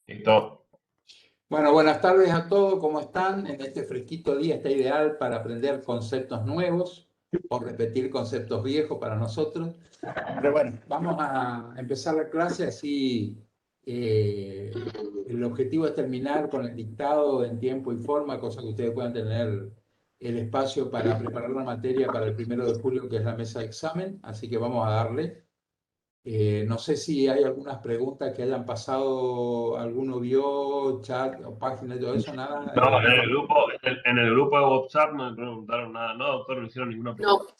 Listo. Bueno, buenas tardes a todos, ¿cómo están? En este fresquito día está ideal para aprender conceptos nuevos o repetir conceptos viejos para nosotros. Pero bueno, vamos a empezar la clase así. El objetivo es terminar con el dictado en tiempo y forma, cosa que ustedes puedan tener el espacio para preparar la materia para el 1 de julio, que es la mesa de examen. Así que vamos a darle. No sé si hay algunas preguntas que hayan pasado, alguno vio, chat o página y todo eso, nada. No, en el grupo de WhatsApp no me preguntaron nada. No, doctor, no hicieron ninguna pregunta. No.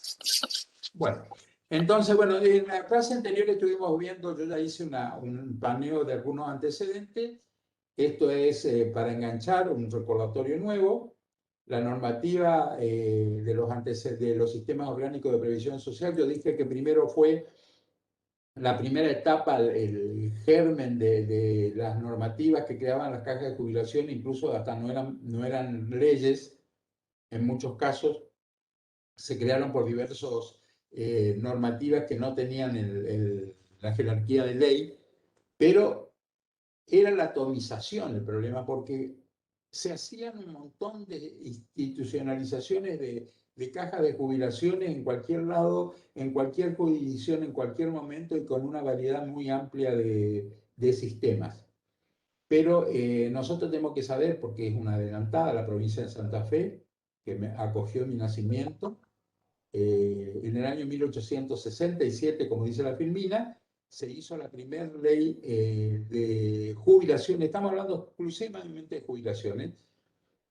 Bueno, entonces, bueno, en la clase anterior estuvimos viendo, yo ya hice un paneo de algunos antecedentes. Esto es para enganchar un recordatorio nuevo. La normativa de los sistemas orgánicos de previsión social, yo dije que primero fue la primera etapa, el germen de las normativas que creaban las cajas de jubilación, incluso hasta no eran leyes, en muchos casos se crearon por diversos normativas que no tenían la jerarquía de ley, pero era la atomización el problema, porque se hacían un montón de institucionalizaciones de cajas de jubilaciones en cualquier lado, en cualquier jurisdicción, en cualquier momento y con una variedad muy amplia de sistemas. Pero nosotros tenemos que saber, porque es una adelantada, la provincia de Santa Fe, que me acogió mi nacimiento, en el año 1867, como dice la Filmina, se hizo la primera ley de jubilaciones, estamos hablando exclusivamente de jubilaciones,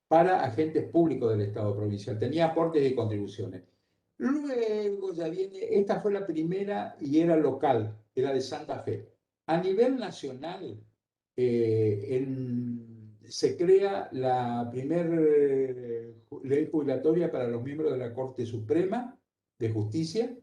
para agentes públicos del Estado provincial. Tenía aportes y contribuciones. Luego ya viene, esta fue la primera y era local, era de Santa Fe. A nivel nacional, se crea la primera ley jubilatoria para los miembros de la Corte Suprema de Justicia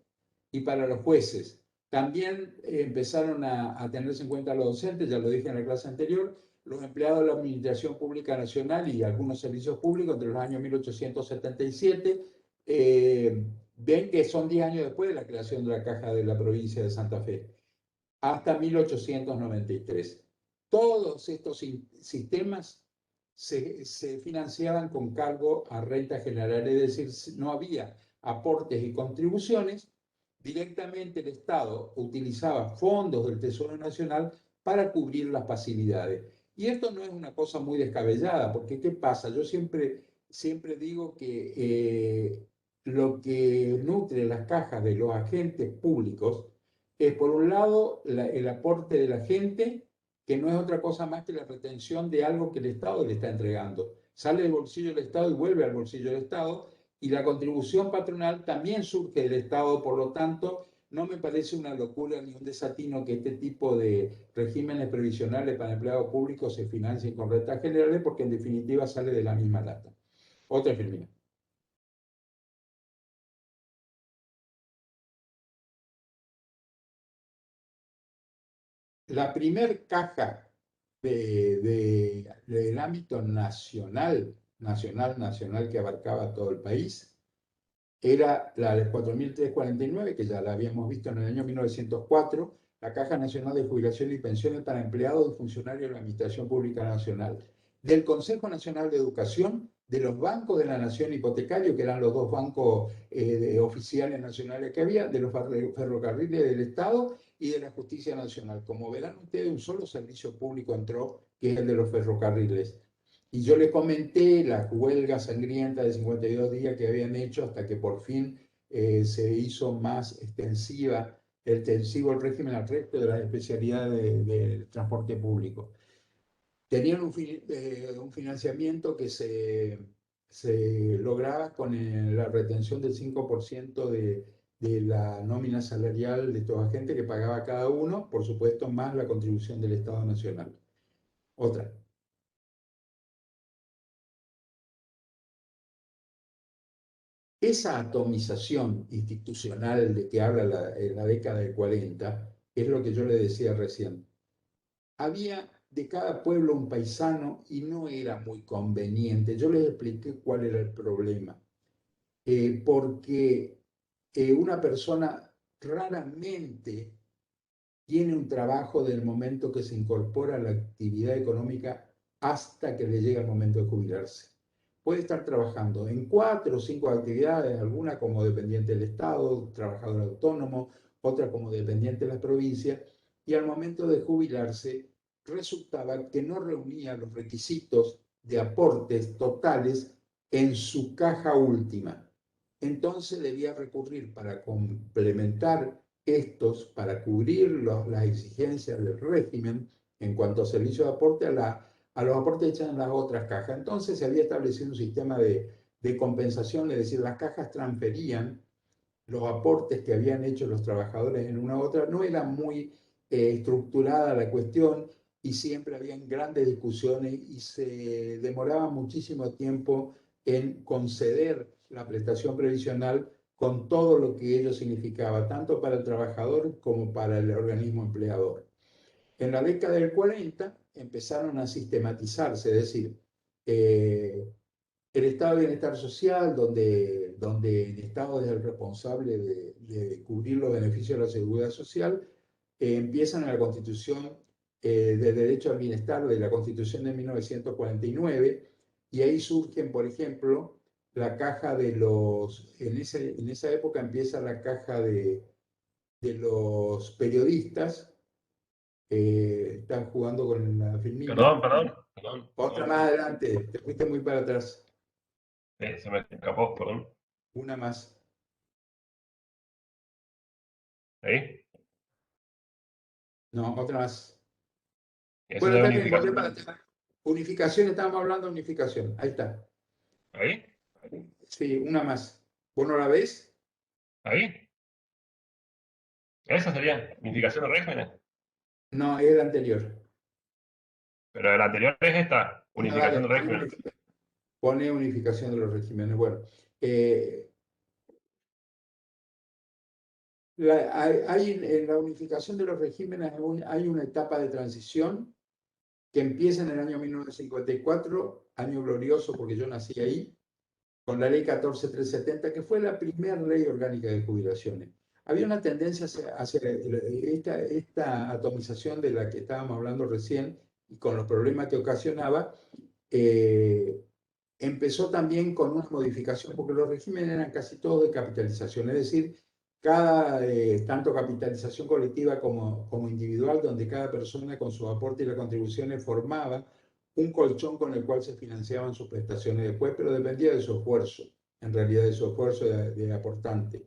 y para los jueces. También empezaron a tenerse en cuenta los docentes, ya lo dije en la clase anterior, los empleados de la Administración Pública Nacional y algunos servicios públicos entre los años 1877. Ven que son 10 años después de la creación de la Caja de la provincia de Santa Fe, hasta 1893. Todos estos sistemas se financiaban con cargo a renta general, es decir, no había aportes y contribuciones. Directamente el Estado utilizaba fondos del Tesoro Nacional para cubrir las facilidades. Y esto no es una cosa muy descabellada, porque ¿qué pasa? Yo siempre digo que lo que nutre las cajas de los agentes públicos es, por un lado, el aporte de la gente, que no es otra cosa más que la retención de algo que el Estado le está entregando. Sale del bolsillo del Estado y vuelve al bolsillo del Estado, y la contribución patronal también surge del Estado, por lo tanto, no me parece una locura ni un desatino que este tipo de regímenes previsionales para empleados públicos se financien con rentas generales, porque en definitiva sale de la misma lata. Otra Firmina. La primer caja del ámbito nacional que abarcaba todo el país era la de 4.349, que ya la habíamos visto en el año 1904, la Caja Nacional de Jubilación y Pensiones para Empleados y Funcionarios de la Administración Pública Nacional, del Consejo Nacional de Educación, de los bancos de la Nación Hipotecario, que eran los dos bancos oficiales nacionales que había, de los ferrocarriles del Estado y de la Justicia Nacional. Como verán ustedes, un solo servicio público entró, que es el de los ferrocarriles. Y yo les comenté la huelga sangrienta de 52 días que habían hecho hasta que por fin se hizo más extensivo el régimen al resto de las especialidades de transporte público. Tenían un financiamiento que se lograba con la retención del 5% de la nómina salarial de estos agentes que pagaba cada uno, por supuesto, más la contribución del Estado Nacional. Otra. Esa atomización institucional de que habla en la década del 40 es lo que yo le decía recién. Había de cada pueblo un paisano y no era muy conveniente. Yo les expliqué cuál era el problema. Porque una persona raramente tiene un trabajo del momento que se incorpora a la actividad económica hasta que le llega el momento de jubilarse. Puede estar trabajando en 4 o 5 actividades, alguna como dependiente del Estado, trabajador autónomo, otra como dependiente de la provincia, y al momento de jubilarse resultaba que no reunía los requisitos de aportes totales en su caja última. Entonces debía recurrir para complementar estos, para cubrir las exigencias del régimen en cuanto a servicio de aporte, a los aportes hechos en las otras cajas. Entonces se había establecido un sistema de compensación, es decir, las cajas transferían los aportes que habían hecho los trabajadores en una u otra. No era muy estructurada la cuestión y siempre habían grandes discusiones y se demoraba muchísimo tiempo en conceder la prestación previsional con todo lo que ello significaba, tanto para el trabajador como para el organismo empleador. En la década del 40 empezaron a sistematizarse, es decir, el estado de bienestar social, donde el Estado es el responsable de cubrir los beneficios de la seguridad social, empiezan en la Constitución de Derecho al Bienestar de la Constitución de 1949, y ahí surgen, por ejemplo, la caja de los, en esa época empieza la caja de los periodistas, están jugando con la filmina. Otra Perdón. más adelante, te fuiste muy para atrás, Se me escapó, perdón. una más. Ahí. No, otra más. Esa es Bueno, la está bien, volvé unificación. para atrás. Unificación, estábamos hablando de unificación. Ahí está. Ahí. Sí, una más. ¿Vos no la ves? Ahí. Esa sería unificación de regímenes. No, es la anterior. Pero la anterior es esta, No, dale, unificación de regímenes. pone unificación de los regímenes. Bueno, eh, en la unificación de los regímenes hay una etapa de transición que empieza en el año 1954, año glorioso porque yo nací ahí, con la ley 14370, que fue la primera ley orgánica de jubilaciones. Había una tendencia hacia esta atomización de la que estábamos hablando recién y con los problemas que ocasionaba. Empezó también con una modificación, porque los regímenes eran casi todos de capitalización, es decir, tanto capitalización colectiva como individual, donde cada persona con su aporte y las contribuciones formaba un colchón con el cual se financiaban sus prestaciones después, pero dependía de su esfuerzo, en realidad de su esfuerzo de aportante.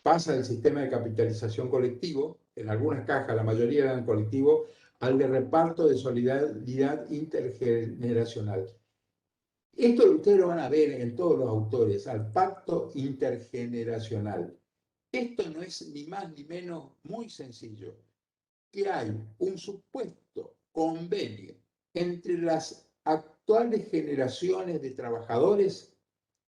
Pasa del sistema de capitalización colectivo, en algunas cajas, la mayoría eran colectivos, al de reparto de solidaridad intergeneracional. Esto ustedes lo van a ver en todos los autores, al pacto intergeneracional. Esto no es ni más ni menos muy sencillo, que hay un supuesto convenio entre las actuales generaciones de trabajadores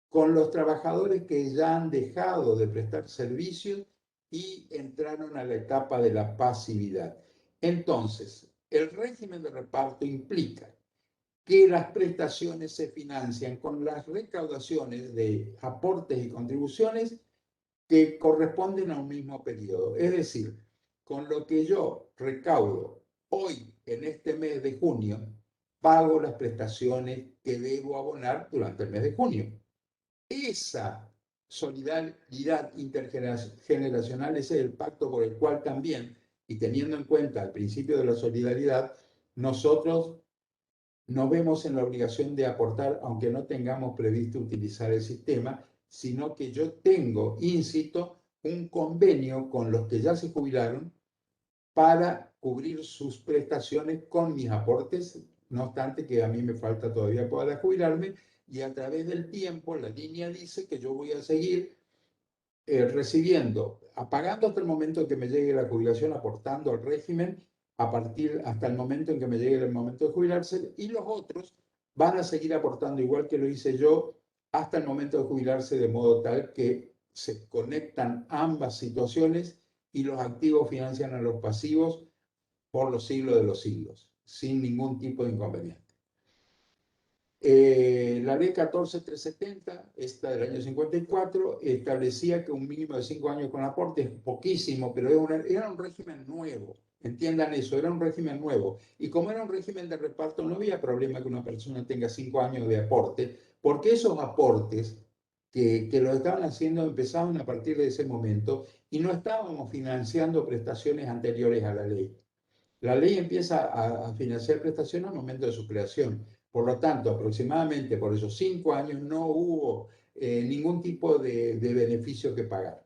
con los trabajadores que ya han dejado de prestar servicios y entraron a la etapa de la pasividad. Entonces, el régimen de reparto implica que las prestaciones se financian con las recaudaciones de aportes y contribuciones que corresponden a un mismo periodo. Es decir, con lo que yo recaudo hoy, en este mes de junio, pago las prestaciones que debo abonar durante el mes de junio. Esa solidaridad intergeneracional, ese es el pacto por el cual también, y teniendo en cuenta el principio de la solidaridad, nosotros nos vemos en la obligación de aportar, aunque no tengamos previsto utilizar el sistema, sino que yo tengo, incito, un convenio con los que ya se jubilaron para cubrir sus prestaciones con mis aportes, no obstante que a mí me falta todavía para jubilarme, y a través del tiempo la línea dice que yo voy a seguir recibiendo, pagando hasta el momento en que me llegue la jubilación, aportando al régimen hasta el momento en que me llegue el momento de jubilarse, y los otros van a seguir aportando igual que lo hice yo hasta el momento de jubilarse, de modo tal que se conectan ambas situaciones y los activos financian a los pasivos por los siglos de los siglos, sin ningún tipo de inconveniente. La ley 14370, esta del año 54, establecía que un mínimo de 5 años con aporte es poquísimo, pero era un régimen nuevo. Entiendan eso, era un régimen nuevo. Y como era un régimen de reparto, no había problema que una persona tenga 5 años de aporte, porque esos aportes que lo estaban haciendo empezaban a partir de ese momento y no estábamos financiando prestaciones anteriores a la ley. La ley empieza a financiar prestaciones al momento de su creación. Por lo tanto, aproximadamente por esos 5 años no hubo ningún tipo de beneficio que pagar.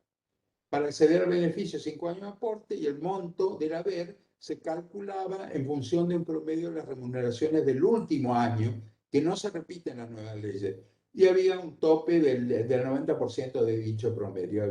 Para acceder al beneficio, 5 años de aporte y el monto del haber se calculaba en función de un promedio de las remuneraciones del último año, que no se repiten las nuevas leyes. Y había un tope del 90% de dicho promedio.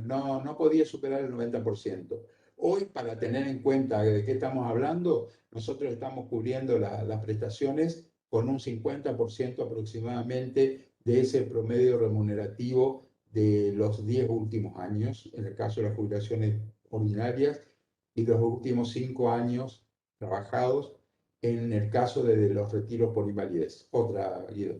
No podía superar el 90%. Hoy, para tener en cuenta de qué estamos hablando, nosotros estamos cubriendo las prestaciones con un 50% aproximadamente de ese promedio remunerativo de los 10 últimos años, en el caso de las jubilaciones ordinarias, y los últimos 5 años trabajados en el caso de los retiros por invalidez. Otra, Guido.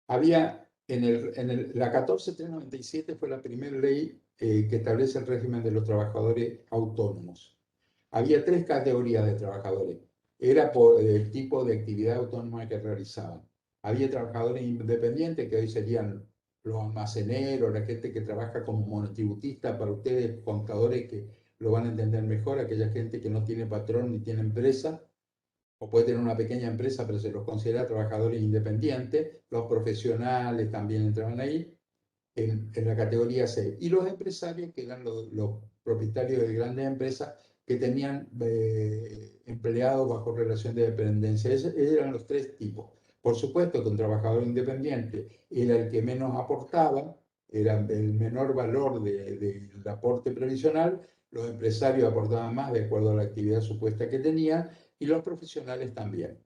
Había la 14397 fue la primera ley que establece el régimen de los trabajadores autónomos. Había 3 categorías de trabajadores. Era por el tipo de actividad autónoma que realizaban. Había trabajadores independientes, que hoy serían los almaceneros, la gente que trabaja como monotributista, para ustedes, contadores, que lo van a entender mejor, aquella gente que no tiene patrón ni tiene empresa, o puede tener una pequeña empresa, pero se los considera trabajadores independientes. Los profesionales también entraban ahí, en la categoría C. Y los empresarios, que eran los propietarios de grandes empresas que tenían empleados bajo relación de dependencia. Esos eran los 3 tipos. Por supuesto que un trabajador independiente era el que menos aportaba, era el menor valor del aporte previsional, los empresarios aportaban más de acuerdo a la actividad supuesta que tenían, y los profesionales también.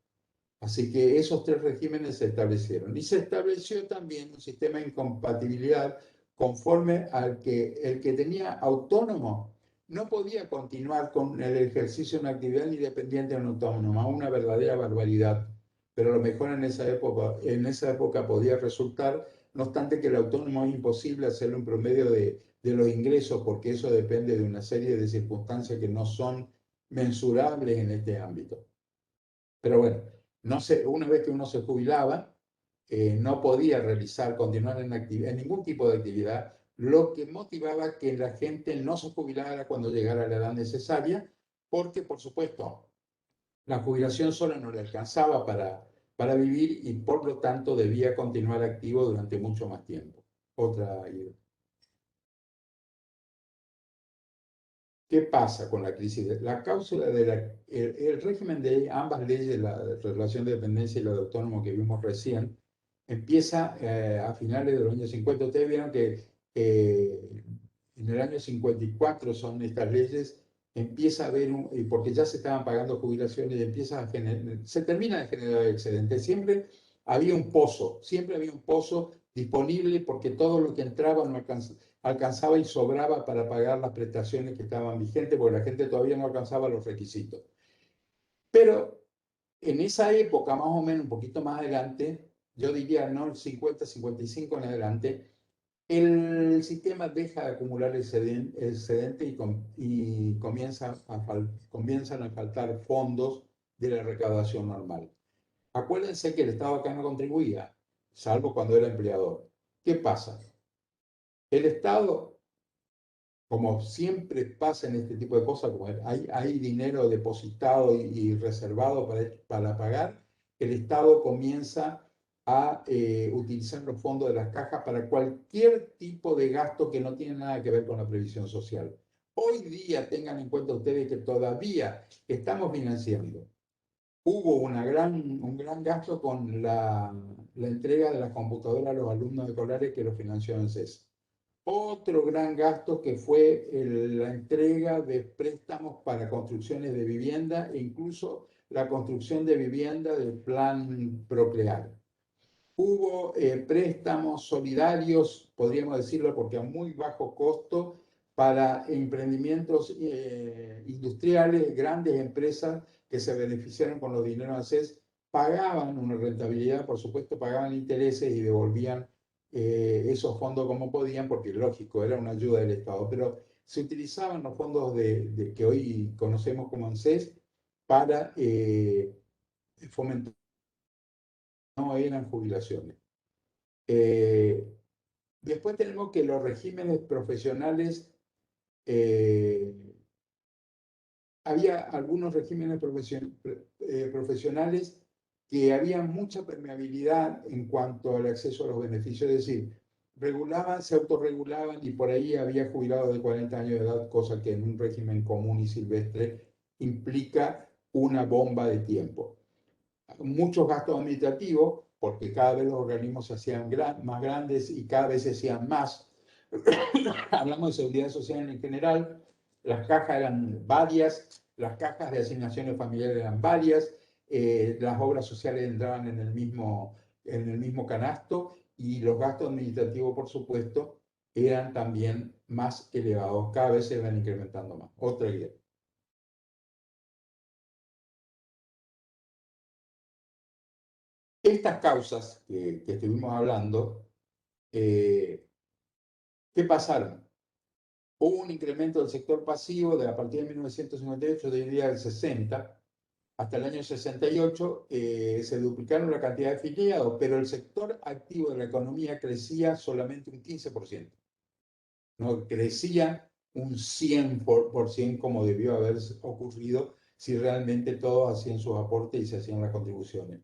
Así que esos 3 regímenes se establecieron. Y se estableció también un sistema de incompatibilidad conforme al que el que tenía autónomo no podía continuar con el ejercicio de una actividad independiente en autónoma, una verdadera barbaridad. Pero a lo mejor en esa época podía resultar, no obstante que el autónomo es imposible hacerlo en promedio de los ingresos, porque eso depende de una serie de circunstancias que no son mensurables en este ámbito. Pero bueno, una vez que uno se jubilaba, no podía continuar en ningún tipo de actividad, lo que motivaba que la gente no se jubilara cuando llegara a la edad necesaria, porque por supuesto la jubilación sola no le alcanzaba para vivir y por lo tanto debía continuar activo durante mucho más tiempo. Otra idea. ¿Qué pasa con la crisis? La cláusula el régimen de ambas leyes, la relación de dependencia y la de autónomo que vimos recién, empieza a finales de los años 50. Ustedes vieron que en el año 54 son estas leyes, empieza a haber, porque ya se estaban pagando jubilaciones y se termina de generar excedente. Siempre había un pozo disponible porque todo lo que entraba no alcanzaba y sobraba para pagar las prestaciones que estaban vigentes, porque la gente todavía no alcanzaba los requisitos. Pero en esa época, más o menos un poquito más adelante, yo diría no el 50, 55 en adelante, el sistema deja de acumular excedente y comienzan a faltar fondos de la recaudación normal. Acuérdense que el Estado acá no contribuía, salvo cuando era empleador. ¿Qué pasa? El Estado, como siempre pasa en este tipo de cosas, como hay dinero depositado y reservado para pagar, el Estado comienza a utilizar los fondos de las cajas para cualquier tipo de gasto que no tiene nada que ver con la previsión social. Hoy día tengan en cuenta ustedes que todavía estamos financiando. Hubo un gran gasto con la entrega de las computadoras a los alumnos escolares que lo financió ANSES. Otro gran gasto que fue la entrega de préstamos para construcciones de vivienda e incluso la construcción de vivienda del plan Procrear. Hubo préstamos solidarios, podríamos decirlo, porque a muy bajo costo, para emprendimientos industriales, grandes empresas que se beneficiaron con los dineros ANSES, pagaban una rentabilidad, por supuesto, pagaban intereses y devolvían esos fondos como podían, porque lógico, era una ayuda del Estado, pero se utilizaban los fondos que hoy conocemos como ANSES para fomentar, no eran jubilaciones. Después tenemos que los regímenes profesionales, había algunos regímenes profesionales que había mucha permeabilidad en cuanto al acceso a los beneficios, es decir, regulaban, se autorregulaban y por ahí había jubilados de 40 años de edad, cosa que en un régimen común y silvestre implica una bomba de tiempo. Muchos gastos administrativos, porque cada vez los organismos se hacían más grandes y cada vez se hacían más. Hablamos de seguridad social en general, las cajas eran varias, las cajas de asignaciones familiares eran varias, las obras sociales entraban en el mismo canasto y los gastos administrativos, por supuesto, eran también más elevados, cada vez se iban incrementando más. Otra idea. Estas causas que estuvimos hablando, ¿qué pasaron? Hubo un incremento del sector pasivo a partir de 1958, diría del 60, hasta el año 68, se duplicaron la cantidad de afiliados, pero el sector activo de la economía crecía solamente un 15%. No crecía un 100% como debió haber ocurrido si realmente todos hacían sus aportes y se hacían las contribuciones.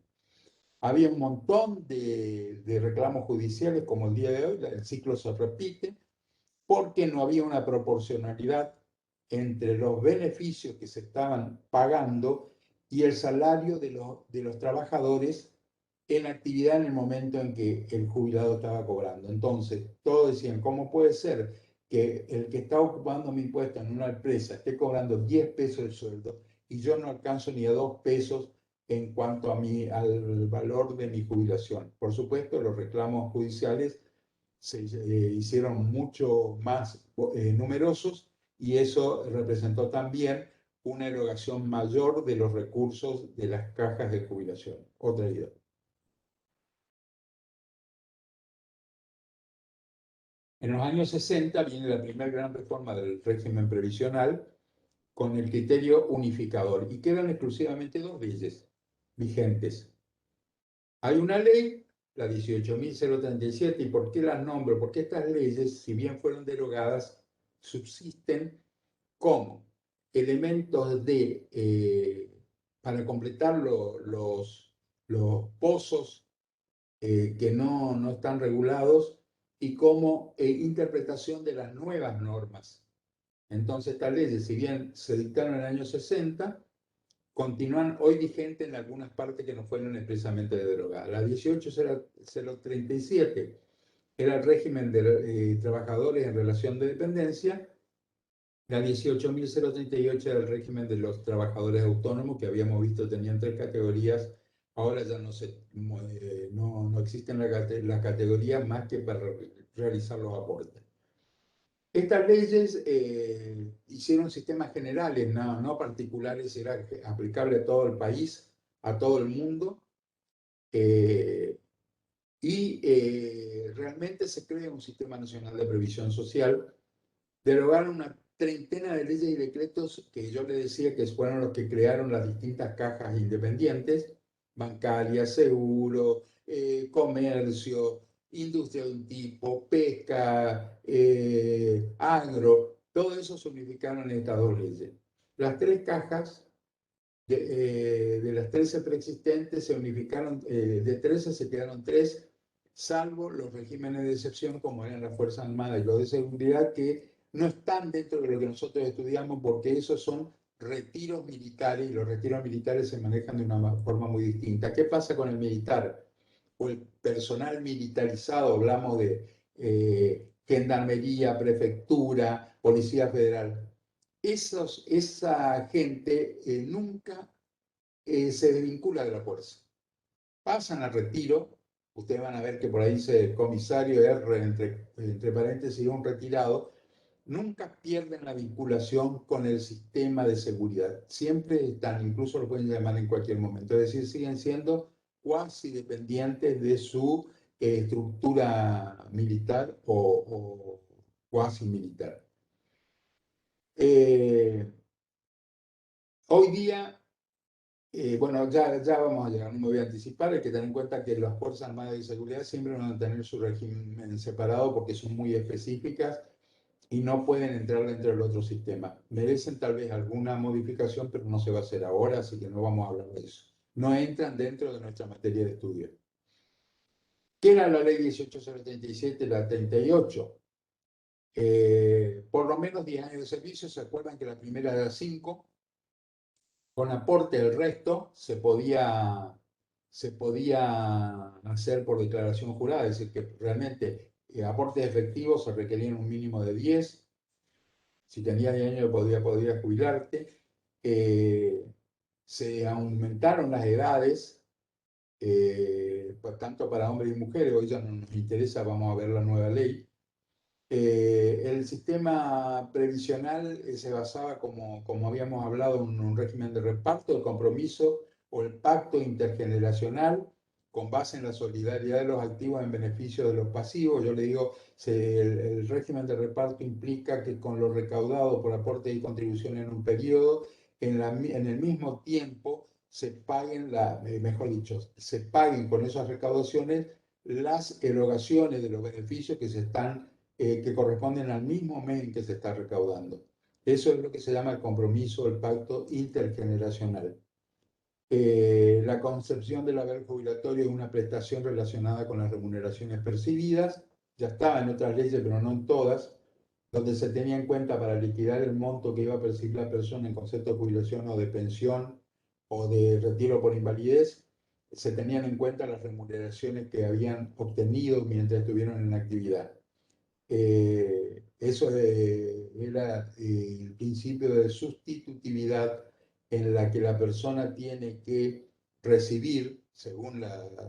Había un montón de reclamos judiciales, como el día de hoy, el ciclo se repite, porque no había una proporcionalidad entre los beneficios que se estaban pagando y el salario de los trabajadores en actividad en el momento en que el jubilado estaba cobrando. Entonces, todos decían, ¿cómo puede ser que el que está ocupando mi puesto en una empresa esté cobrando 10 pesos de sueldo y yo no alcanzo ni a 2 pesos en cuanto al valor de mi jubilación? Por supuesto, los reclamos judiciales se hicieron mucho más numerosos y eso representó también una erogación mayor de los recursos de las cajas de jubilación. Otra idea. En los años 60 viene la primera gran reforma del régimen previsional con el criterio unificador y quedan exclusivamente dos leyes vigentes. Hay una ley, la 18.037, ¿y por qué las nombro? Porque estas leyes, si bien fueron derogadas, subsisten como elementos para completar los pozos que no están regulados y como interpretación de las nuevas normas. Entonces, estas leyes, si bien se dictaron en el año 60, continúan hoy vigentes en algunas partes que no fueron expresamente derogadas. La 18.037 era el régimen de trabajadores en relación de dependencia. La 18.038 era el régimen de los trabajadores autónomos, que habíamos visto tenían 3 categorías. Ahora ya no existen las categorías más que para realizar los aportes. Estas leyes hicieron sistemas generales, no particulares, era aplicable a todo el país, a todo el mundo, realmente se crea un sistema nacional de previsión social. Derogaron una treintena de leyes y decretos que yo le decía que fueron los que crearon las distintas cajas independientes, bancaria, seguro, comercio, industria de un tipo, pesca, agro, todo eso se unificaron en estas dos leyes. Las 3 cajas de las 13 preexistentes se unificaron, de 13 se quedaron 3, salvo los regímenes de excepción como eran las Fuerzas Armadas y los de seguridad, que no están dentro de lo que nosotros estudiamos porque esos son retiros militares y los retiros militares se manejan de una forma muy distinta. ¿Qué pasa con el militar o el personal militarizado? Hablamos de gendarmería, prefectura, policía federal. Esa gente nunca se desvincula de la fuerza. Pasan al retiro, ustedes van a ver que por ahí dice comisario R, entre paréntesis, un retirado, nunca pierden la vinculación con el sistema de seguridad. Siempre están, incluso lo pueden llamar en cualquier momento. Es decir, siguen siendo cuasi dependientes de su estructura militar o cuasi militar. Hoy día, bueno, ya vamos a llegar, no me voy a anticipar, hay que tener en cuenta que las Fuerzas Armadas de Seguridad siempre van a tener su régimen separado porque son muy específicas y no pueden entrar dentro del otro sistema. Merecen tal vez alguna modificación, pero no se va a hacer ahora, así que no vamos a hablar de eso. No entran dentro de nuestra materia de estudio. ¿Qué era la ley 18037, la 38? Por lo menos 10 años de servicio. ¿Se acuerdan que la primera era 5? Con aporte del resto se podía hacer por declaración jurada, es decir, que realmente aportes efectivos se requerían un mínimo de 10. Si tenías 10 años podías jubilarte. Se aumentaron las edades, tanto para hombres y mujeres. Hoy ya no nos interesa, vamos a ver la nueva ley. El sistema previsional se basaba, como habíamos hablado, en un régimen de reparto, el compromiso o el pacto intergeneracional con base en la solidaridad de los activos en beneficio de los pasivos. Yo le digo, el régimen de reparto implica que con lo recaudado por aportes y contribuciones en un periodo, en el mismo tiempo se paguen, mejor dicho, se paguen con esas recaudaciones las erogaciones de los beneficios que corresponden al mismo mes en que se está recaudando. Eso es lo que se llama el compromiso, el pacto intergeneracional. La concepción del haber jubilatorio es una prestación relacionada con las remuneraciones percibidas. Ya estaba en otras leyes, pero no en todas, donde se tenía en cuenta para liquidar el monto que iba a percibir la persona en concepto de jubilación o de pensión o de retiro por invalidez, se tenían en cuenta las remuneraciones que habían obtenido mientras estuvieron en actividad. Eso era el principio de sustitutividad en la que la persona tiene que recibir, según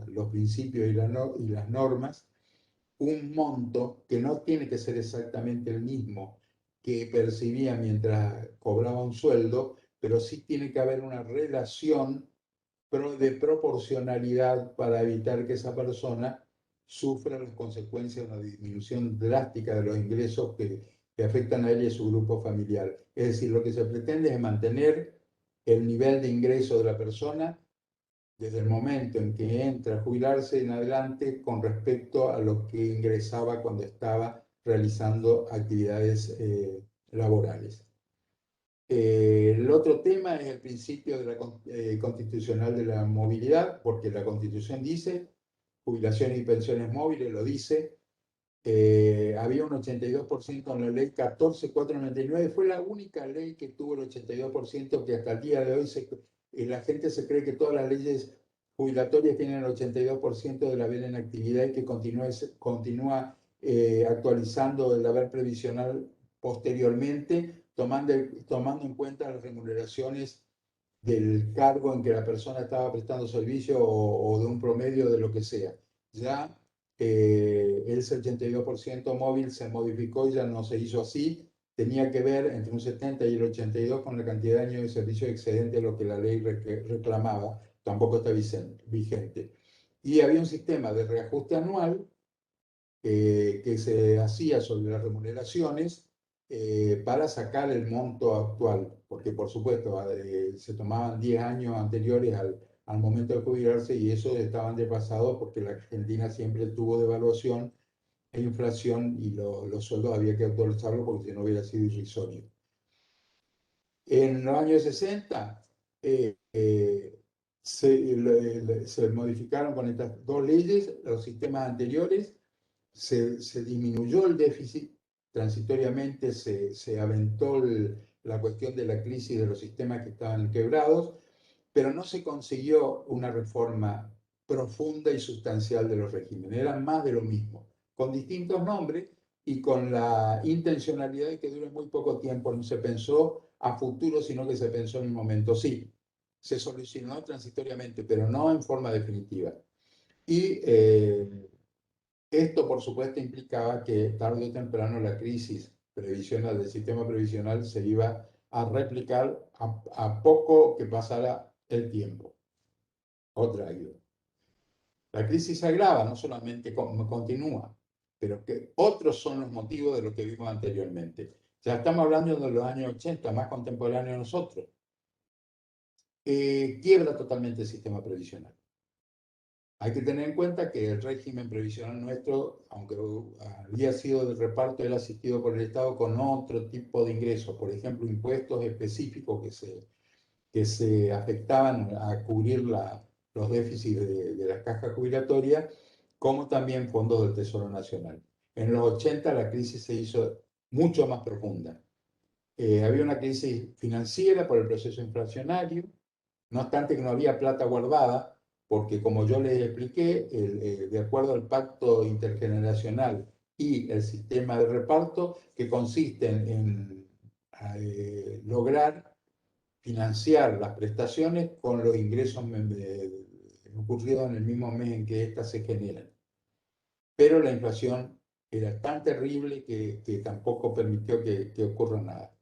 los principios y las normas, un monto que no tiene que ser exactamente el mismo que percibía mientras cobraba un sueldo, pero sí tiene que haber una relación de proporcionalidad para evitar que esa persona sufra las consecuencias de una disminución drástica de los ingresos que afectan a él y a su grupo familiar. Es decir, lo que se pretende es mantener el nivel de ingreso de la persona desde el momento en que entra a jubilarse en adelante con respecto a lo que ingresaba cuando estaba realizando actividades laborales. El otro tema es el principio constitucional de la movilidad, porque la Constitución dice, jubilaciones y pensiones móviles, lo dice. Había un 82% en la ley 14499, fue la única ley que tuvo el 82%, que hasta el día de hoy la gente se cree que todas las leyes jubilatorias tienen el 82% del haber en actividad y que continúa actualizando el haber previsional posteriormente, tomando en cuenta las remuneraciones del cargo en que la persona estaba prestando servicio o de un promedio de lo que sea. Ya ese 82% móvil se modificó y ya no se hizo así. Tenía que ver entre un 70 y el 82 con la cantidad de años de servicio excedente a lo que la ley reclamaba. Tampoco está vigente. Y había un sistema de reajuste anual que se hacía sobre las remuneraciones para sacar el monto actual, porque por supuesto se tomaban 10 años anteriores al momento de jubilarse y esos estaban desfasados porque la Argentina siempre tuvo devaluación e inflación y los sueldos había que actualizarlos porque si no hubiera sido irrisorio. En los años 60 se modificaron con estas dos leyes los sistemas anteriores. Se disminuyó el déficit, transitoriamente se aventó la cuestión de la crisis de los sistemas que estaban quebrados, pero no se consiguió una reforma profunda y sustancial de los regímenes, eran más de lo mismo, con distintos nombres y con la intencionalidad de que dure muy poco tiempo, no se pensó a futuro, sino que se pensó en un momento. Sí, se solucionó transitoriamente, pero no en forma definitiva. Y esto, por supuesto, implicaba que tarde o temprano la crisis previsional, del sistema previsional, se iba a replicar a poco que pasara el tiempo. Otra ayuda. La crisis se agrava, no solamente continúa, pero que otros son los motivos de lo que vimos anteriormente. Ya estamos hablando de los años 80, más contemporáneos a nosotros. Quiebra totalmente el sistema previsional. Hay que tener en cuenta que el régimen previsional nuestro, aunque había sido de reparto, era asistido por el Estado con otro tipo de ingresos, por ejemplo, impuestos específicos que se afectaban a cubrir los déficits de las cajas jubilatorias, como también fondos del Tesoro Nacional. En los 80 la crisis se hizo mucho más profunda. Había una crisis financiera por el proceso inflacionario, no obstante que no había plata guardada, porque como yo les expliqué, de acuerdo al pacto intergeneracional y el sistema de reparto, que consisten en lograr financiar las prestaciones con los ingresos ocurridos en el mismo mes en que éstas se generan. Pero la inflación era tan terrible que tampoco permitió que ocurra nada.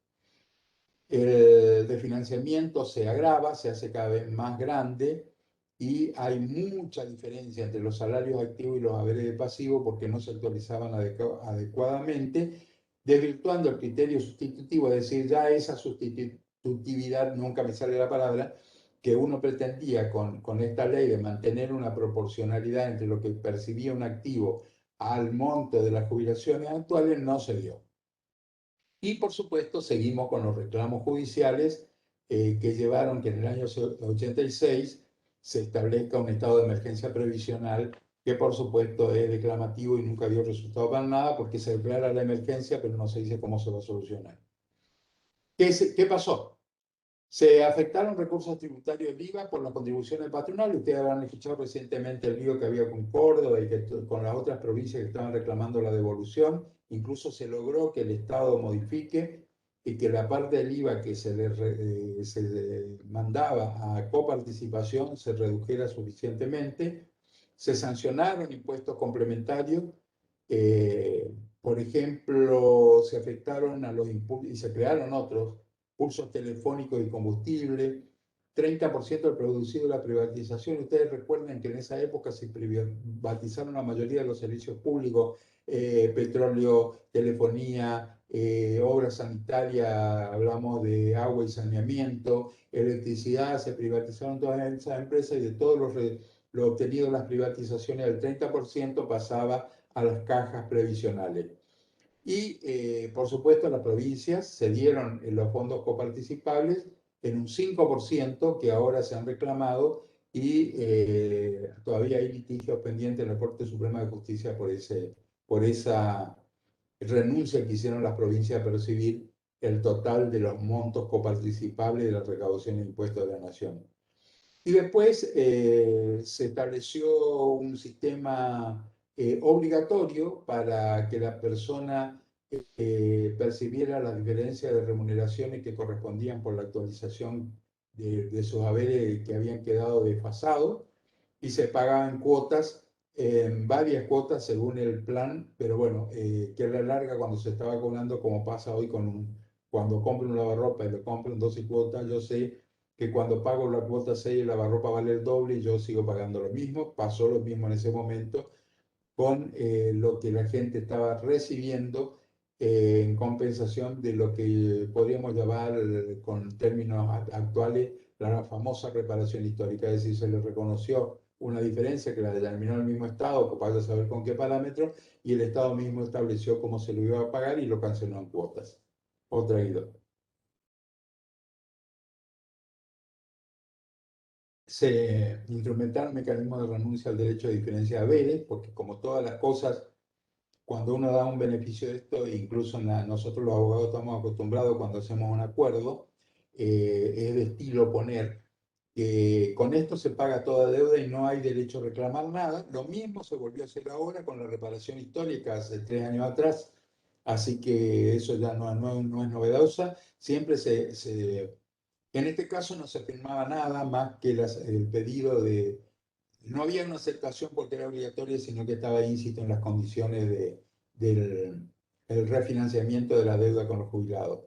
El desfinanciamiento se agrava, se hace cada vez más grande y hay mucha diferencia entre los salarios activos y los haberes pasivos porque no se actualizaban adecuadamente, desvirtuando el criterio sustitutivo, es decir, ya esa sustitutividad, nunca me sale la palabra, que uno pretendía con esta ley de mantener una proporcionalidad entre lo que percibía un activo al monto de las jubilaciones actuales, no se dio. Y por supuesto seguimos con los reclamos judiciales que llevaron que en el año 86 se establezca un estado de emergencia previsional que por supuesto es declamativo y nunca dio resultado para nada porque se declara la emergencia pero no se dice cómo se va a solucionar. ¿Qué pasó? Se afectaron recursos tributarios del IVA por las contribuciones patronales. Ustedes habrán escuchado recientemente el lío que había con Córdoba y con las otras provincias que estaban reclamando la devolución. Incluso se logró que el Estado modifique y que la parte del IVA que se le mandaba a coparticipación se redujera suficientemente. Se sancionaron impuestos complementarios. Por ejemplo, se afectaron a los impulsos y se crearon otros pulsos telefónicos y combustible, 30% del producido de la privatización. Ustedes recuerden que en esa época se privatizaron la mayoría de los servicios públicos, petróleo, telefonía, obras sanitarias, hablamos de agua y saneamiento, electricidad, se privatizaron todas esas empresas y de todos lo obtenido en las privatizaciones, el 30% pasaba a las cajas previsionales. Y, por supuesto, las provincias cedieron los fondos coparticipables en un 5% que ahora se han reclamado y todavía hay litigios pendientes en la Corte Suprema de Justicia por esa renuncia que hicieron las provincias a percibir el total de los montos coparticipables de la recaudación de impuestos de la Nación. Y después se estableció un sistema obligatorio para que la persona percibiera las diferencias de remuneraciones que correspondían por la actualización de sus haberes que habían quedado desfasados y se pagaban cuotas, varias cuotas según el plan, pero bueno, que a la larga cuando se estaba cobrando, como pasa hoy cuando compro un lavarropa y lo compro en 12 cuotas, yo sé que cuando pago la cuota 6 el lavarropa vale el doble y yo sigo pagando lo mismo. Pasó lo mismo en ese momento con lo que la gente estaba recibiendo en compensación de lo que podríamos llamar con términos actuales la famosa reparación histórica, es decir, se le reconoció una diferencia que la determinó el mismo Estado, que vaya a saber con qué parámetro, y el Estado mismo estableció cómo se lo iba a pagar y lo canceló en cuotas. Otra idea. Se instrumentaron mecanismos de renuncia al derecho de diferencia de haberes, porque como todas las cosas, cuando uno da un beneficio de esto, incluso nosotros los abogados estamos acostumbrados cuando hacemos un acuerdo, es de estilo poner que con esto se paga toda deuda y no hay derecho a reclamar nada. Lo mismo se volvió a hacer ahora con la reparación histórica hace 3 años atrás, así que eso ya no es novedosa. Siempre en este caso no se firmaba nada más que el pedido de... No había una aceptación porque era obligatoria, sino que estaba íncito en las condiciones el refinanciamiento de la deuda con los jubilados.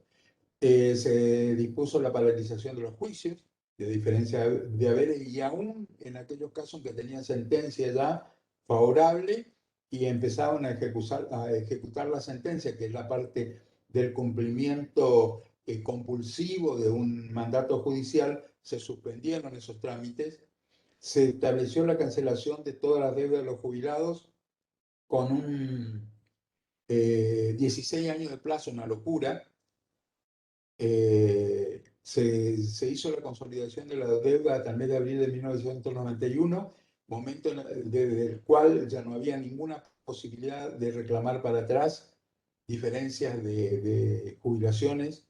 Se dispuso la paralización de los juicios de diferencia de haberes y aún en aquellos casos que tenían sentencia ya favorable y empezaban a ejecutar la sentencia, que es la parte del cumplimiento compulsivo de un mandato judicial, se suspendieron esos trámites, se estableció la cancelación de todas las deudas de los jubilados con un 16 años de plazo, una locura. Se hizo la consolidación de la deuda hasta el mes de abril de 1991, momento desde el cual ya no había ninguna posibilidad de reclamar para atrás diferencias de jubilaciones,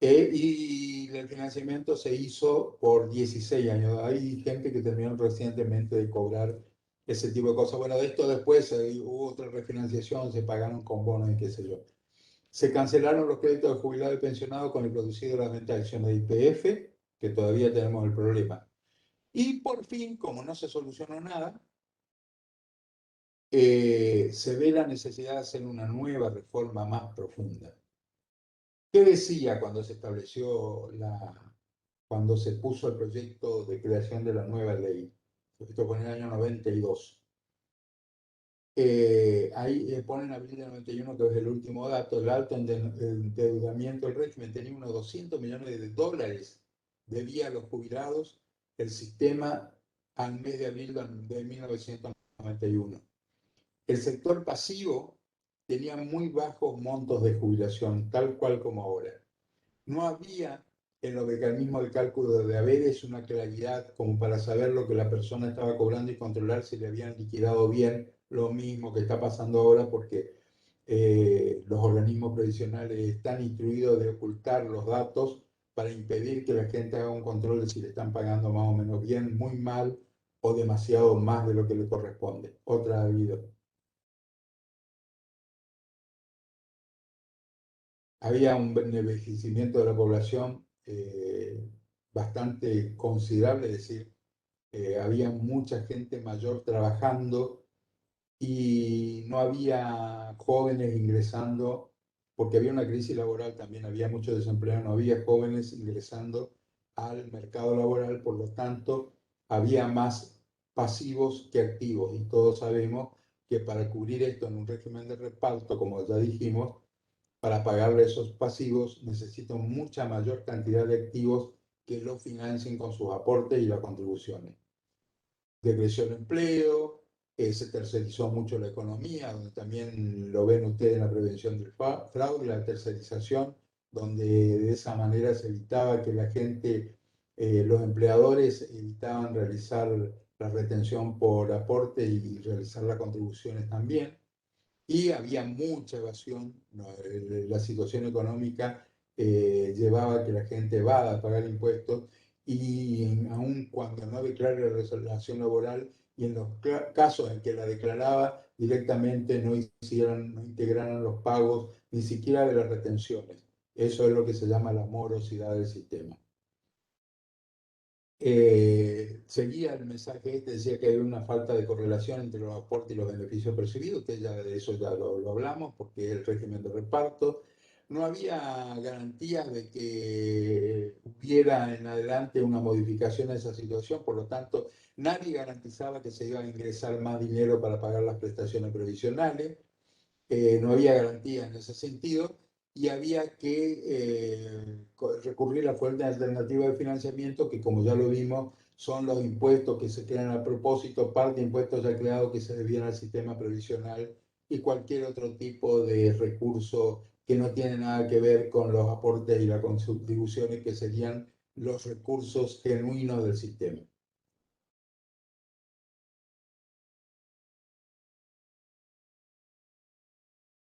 y el financiamiento se hizo por 16 años. Hay gente que terminó recientemente de cobrar ese tipo de cosas. Bueno, de esto después hubo otra refinanciación, se pagaron con bonos y qué sé yo. Se cancelaron los créditos de jubilado y pensionado con el producido de la venta de acciones de YPF, que todavía tenemos el problema. Y por fin, como no se solucionó nada, se ve la necesidad de hacer una nueva reforma más profunda. ¿Qué decía cuando se estableció cuando se puso el proyecto de creación de la nueva ley? Esto fue en el año 92. Ahí ponen abril de 91, que es el último dato, el alto endeudamiento del régimen tenía unos 200 millones de dólares, debía a los jubilados el sistema al mes de abril de 1991. El sector pasivo tenía muy bajos montos de jubilación, tal cual como ahora. No había en los mecanismos de cálculo de haberes una claridad como para saber lo que la persona estaba cobrando y controlar si le habían liquidado bien, lo mismo que está pasando ahora porque los organismos previsionales están instruidos de ocultar los datos para impedir que la gente haga un control de si le están pagando más o menos bien, muy mal o demasiado más de lo que le corresponde. Otra ha habido. Había un envejecimiento de la población bastante considerable, es decir, había mucha gente mayor trabajando y no había jóvenes ingresando, porque había una crisis laboral también, había mucho desempleo, no había jóvenes ingresando al mercado laboral, por lo tanto, había más pasivos que activos y todos sabemos que para cubrir esto en un régimen de reparto, como ya dijimos, para pagarle esos pasivos necesitan mucha mayor cantidad de activos que lo financien con sus aportes y las contribuciones. Decreció el empleo, se tercerizó mucho la economía, donde también lo ven ustedes en la prevención del fraude, la tercerización, donde de esa manera se evitaba que la gente, los empleadores evitaban realizar la retención por aporte y realizar las contribuciones también. Y había mucha evasión, ¿no? La situación económica llevaba a que la gente evada a pagar impuestos y aun cuando no declara la relación laboral y en los casos en que la declaraba directamente no integraran los pagos ni siquiera de las retenciones. Eso es lo que se llama la morosidad del sistema. Seguía el mensaje este, decía que había una falta de correlación entre los aportes y los beneficios percibidos, que ya de eso ya lo hablamos, porque es el régimen de reparto. No había garantías de que hubiera en adelante una modificación de esa situación, por lo tanto, nadie garantizaba que se iba a ingresar más dinero para pagar las prestaciones previsionales. No había garantía en ese sentido y había que recurrir a fuentes alternativas de financiamiento que, como ya lo vimos, son los impuestos que se crean a propósito, parte de impuestos ya creados que se debían al sistema previsional y cualquier otro tipo de recurso que no tiene nada que ver con los aportes y las contribuciones, que serían los recursos genuinos del sistema.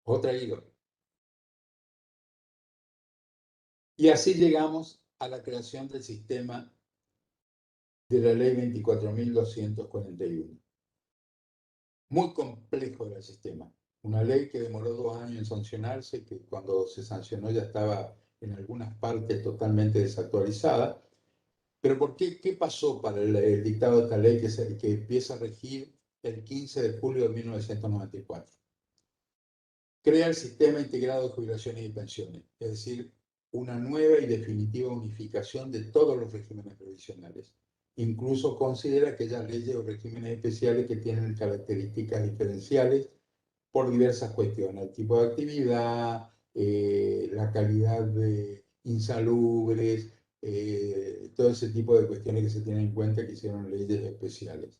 Otra hilo. Y así llegamos a la creación del sistema de la ley 24.241. Muy complejo era el sistema. Una ley que demoró 2 años en sancionarse, que cuando se sancionó ya estaba en algunas partes totalmente desactualizada. Pero ¿por qué? ¿Qué pasó para el dictado de esta ley que empieza a regir el 15 de julio de 1994? crea el Sistema Integrado de Jubilaciones y Pensiones, es decir, una nueva y definitiva unificación de todos los regímenes previsionales. Incluso considera aquellas leyes o regímenes especiales que tienen características diferenciales por diversas cuestiones, el tipo de actividad, la calidad de insalubres, todo ese tipo de cuestiones que se tienen en cuenta que hicieron leyes especiales.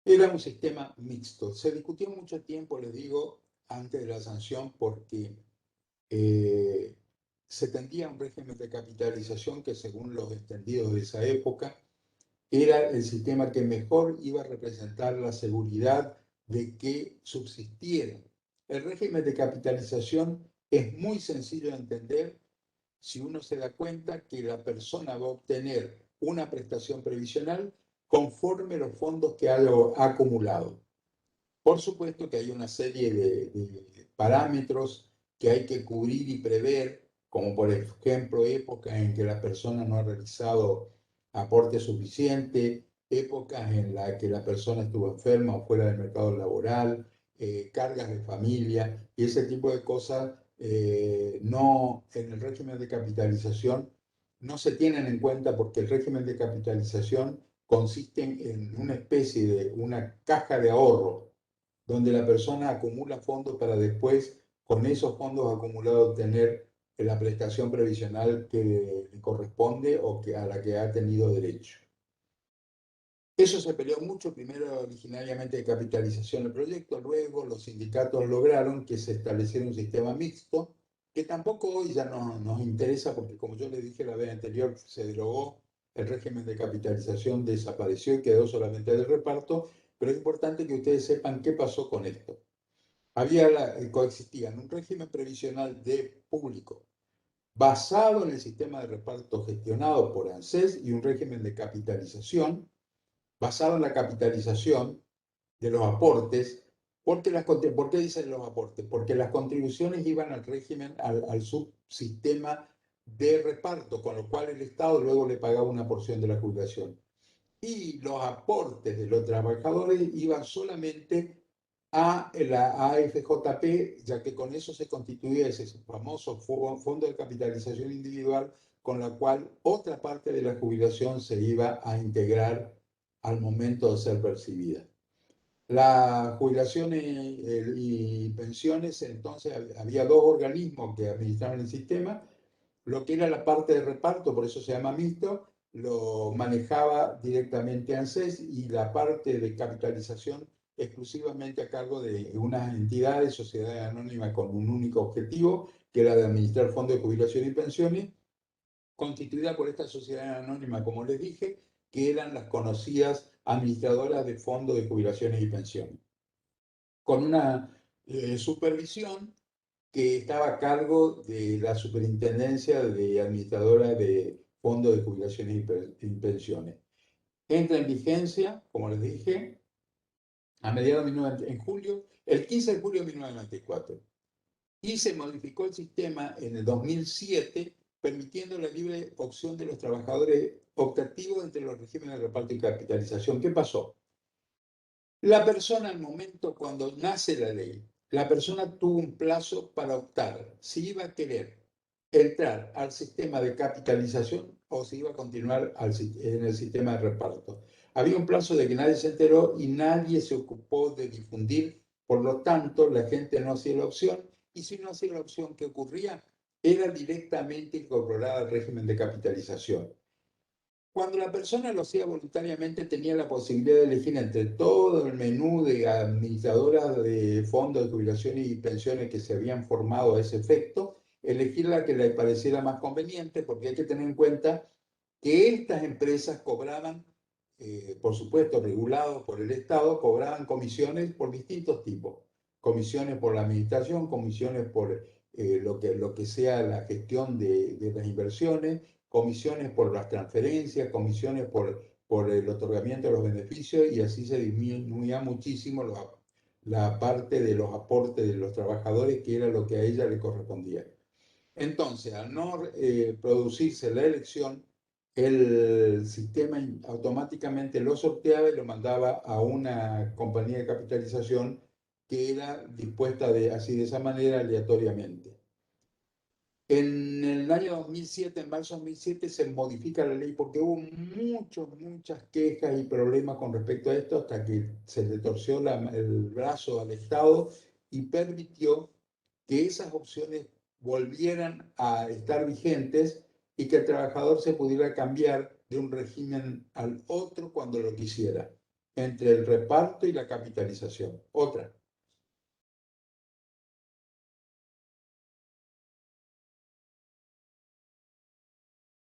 Era un sistema mixto. Se discutió mucho tiempo, les digo, antes de la sanción, porque se tendía a un régimen de capitalización que, según los entendidos de esa época, era el sistema que mejor iba a representar la seguridad de que subsistiera. El régimen de capitalización es muy sencillo de entender si uno se da cuenta que la persona va a obtener una prestación previsional conforme los fondos que haya acumulado. Por supuesto que hay una serie de parámetros que hay que cubrir y prever, como por ejemplo épocas en que la persona no ha realizado aporte suficiente, épocas en las que la persona estuvo enferma o fuera del mercado laboral, cargas de familia y ese tipo de cosas. No, en el régimen de capitalización no se tienen en cuenta porque el régimen de capitalización consiste en una especie de una caja de ahorro donde la persona acumula fondos para después, con esos fondos acumulados, obtener la prestación previsional que le corresponde o a la que ha tenido derecho. Eso se peleó mucho, primero originariamente de capitalización del proyecto, luego los sindicatos lograron que se estableciera un sistema mixto, que tampoco hoy ya no, nos interesa porque, como yo les dije la vez anterior, se derogó el régimen de capitalización, desapareció y quedó solamente el reparto, pero es importante que ustedes sepan qué pasó con esto. Coexistían un régimen previsional de público basado en el sistema de reparto gestionado por ANSES y un régimen de capitalización basado en la capitalización de los aportes. ¿Por qué dicen los aportes? Porque las contribuciones iban al régimen, al subsistema de reparto, con lo cual el Estado luego le pagaba una porción de la jubilación. Y los aportes de los trabajadores iban solamente a la AFJP, ya que con eso se constituía ese famoso fondo de capitalización individual, con la cual otra parte de la jubilación se iba a integrar al momento de ser percibida. Las jubilaciones y pensiones, entonces había dos organismos que administraban el sistema. Lo que era la parte de reparto, por eso se llama mixto, lo manejaba directamente ANSES y la parte de capitalización exclusivamente a cargo de unas entidades, sociedades anónimas con un único objetivo, que era de administrar fondos de jubilación y pensiones, constituida por esta sociedad anónima, como les dije, que eran las conocidas administradoras de fondos de jubilaciones y pensiones, con una supervisión que estaba a cargo de la Superintendencia de Administradora de Fondos de Jubilaciones y Pensiones. Entra en vigencia, como les dije, a mediados de en julio, el 15 de julio de 1994. Y se modificó el sistema en el 2007, permitiendo la libre opción de los trabajadores optativos entre los regímenes de reparto y capitalización. ¿Qué pasó? La persona, al momento cuando nace la ley, la persona tuvo un plazo para optar si iba a querer entrar al sistema de capitalización o si iba a continuar en el sistema de reparto. Había un plazo de que nadie se enteró y nadie se ocupó de difundir, por lo tanto la gente no hacía la opción y si no hacía la opción, ¿qué ocurría? Era directamente incorporada al régimen de capitalización. Cuando la persona lo hacía voluntariamente, tenía la posibilidad de elegir entre todo el menú de administradoras de fondos de jubilación y pensiones que se habían formado a ese efecto, elegir la que le pareciera más conveniente, porque hay que tener en cuenta que estas empresas cobraban, por supuesto, regulados por el Estado, cobraban comisiones por distintos tipos. Comisiones por la administración, comisiones por lo que sea la gestión de las inversiones, comisiones por las transferencias, comisiones por el otorgamiento de los beneficios y así se disminuía muchísimo la parte de los aportes de los trabajadores, que era lo que a ella le correspondía. Entonces, al no producirse la elección, el sistema automáticamente lo sorteaba y lo mandaba a una compañía de capitalización que era dispuesta así de esa manera aleatoriamente. En el año 2007, en marzo de 2007, se modifica la ley porque hubo muchas quejas y problemas con respecto a esto hasta que se le torció el brazo al Estado y permitió que esas opciones volvieran a estar vigentes y que el trabajador se pudiera cambiar de un régimen al otro cuando lo quisiera, entre el reparto y la capitalización. Otra.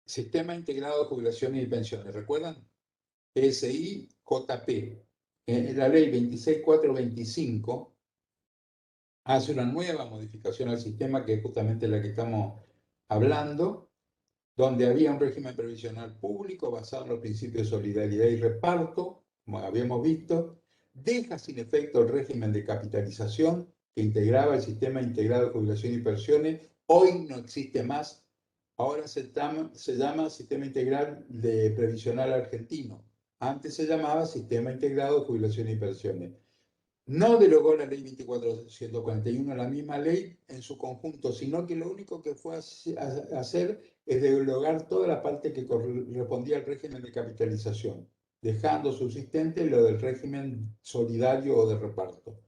Sistema Integrado de Jubilaciones y Pensiones. ¿Recuerdan? PSI-JP. La ley 26425 hace una nueva modificación al sistema, que es justamente la que estamos hablando, donde había un régimen previsional público basado en los principios de solidaridad y reparto, como habíamos visto, deja sin efecto el régimen de capitalización que integraba el sistema integrado de jubilación y pensiones. Hoy no existe más. Ahora se llama Sistema Integral de Previsional Argentino. Antes se llamaba Sistema Integrado de Jubilación y Pensiones. No derogó la ley 24.241, la misma ley en su conjunto, sino que lo único que fue a hacer es derogar toda la parte que correspondía al régimen de capitalización, dejando subsistente lo del régimen solidario o de reparto.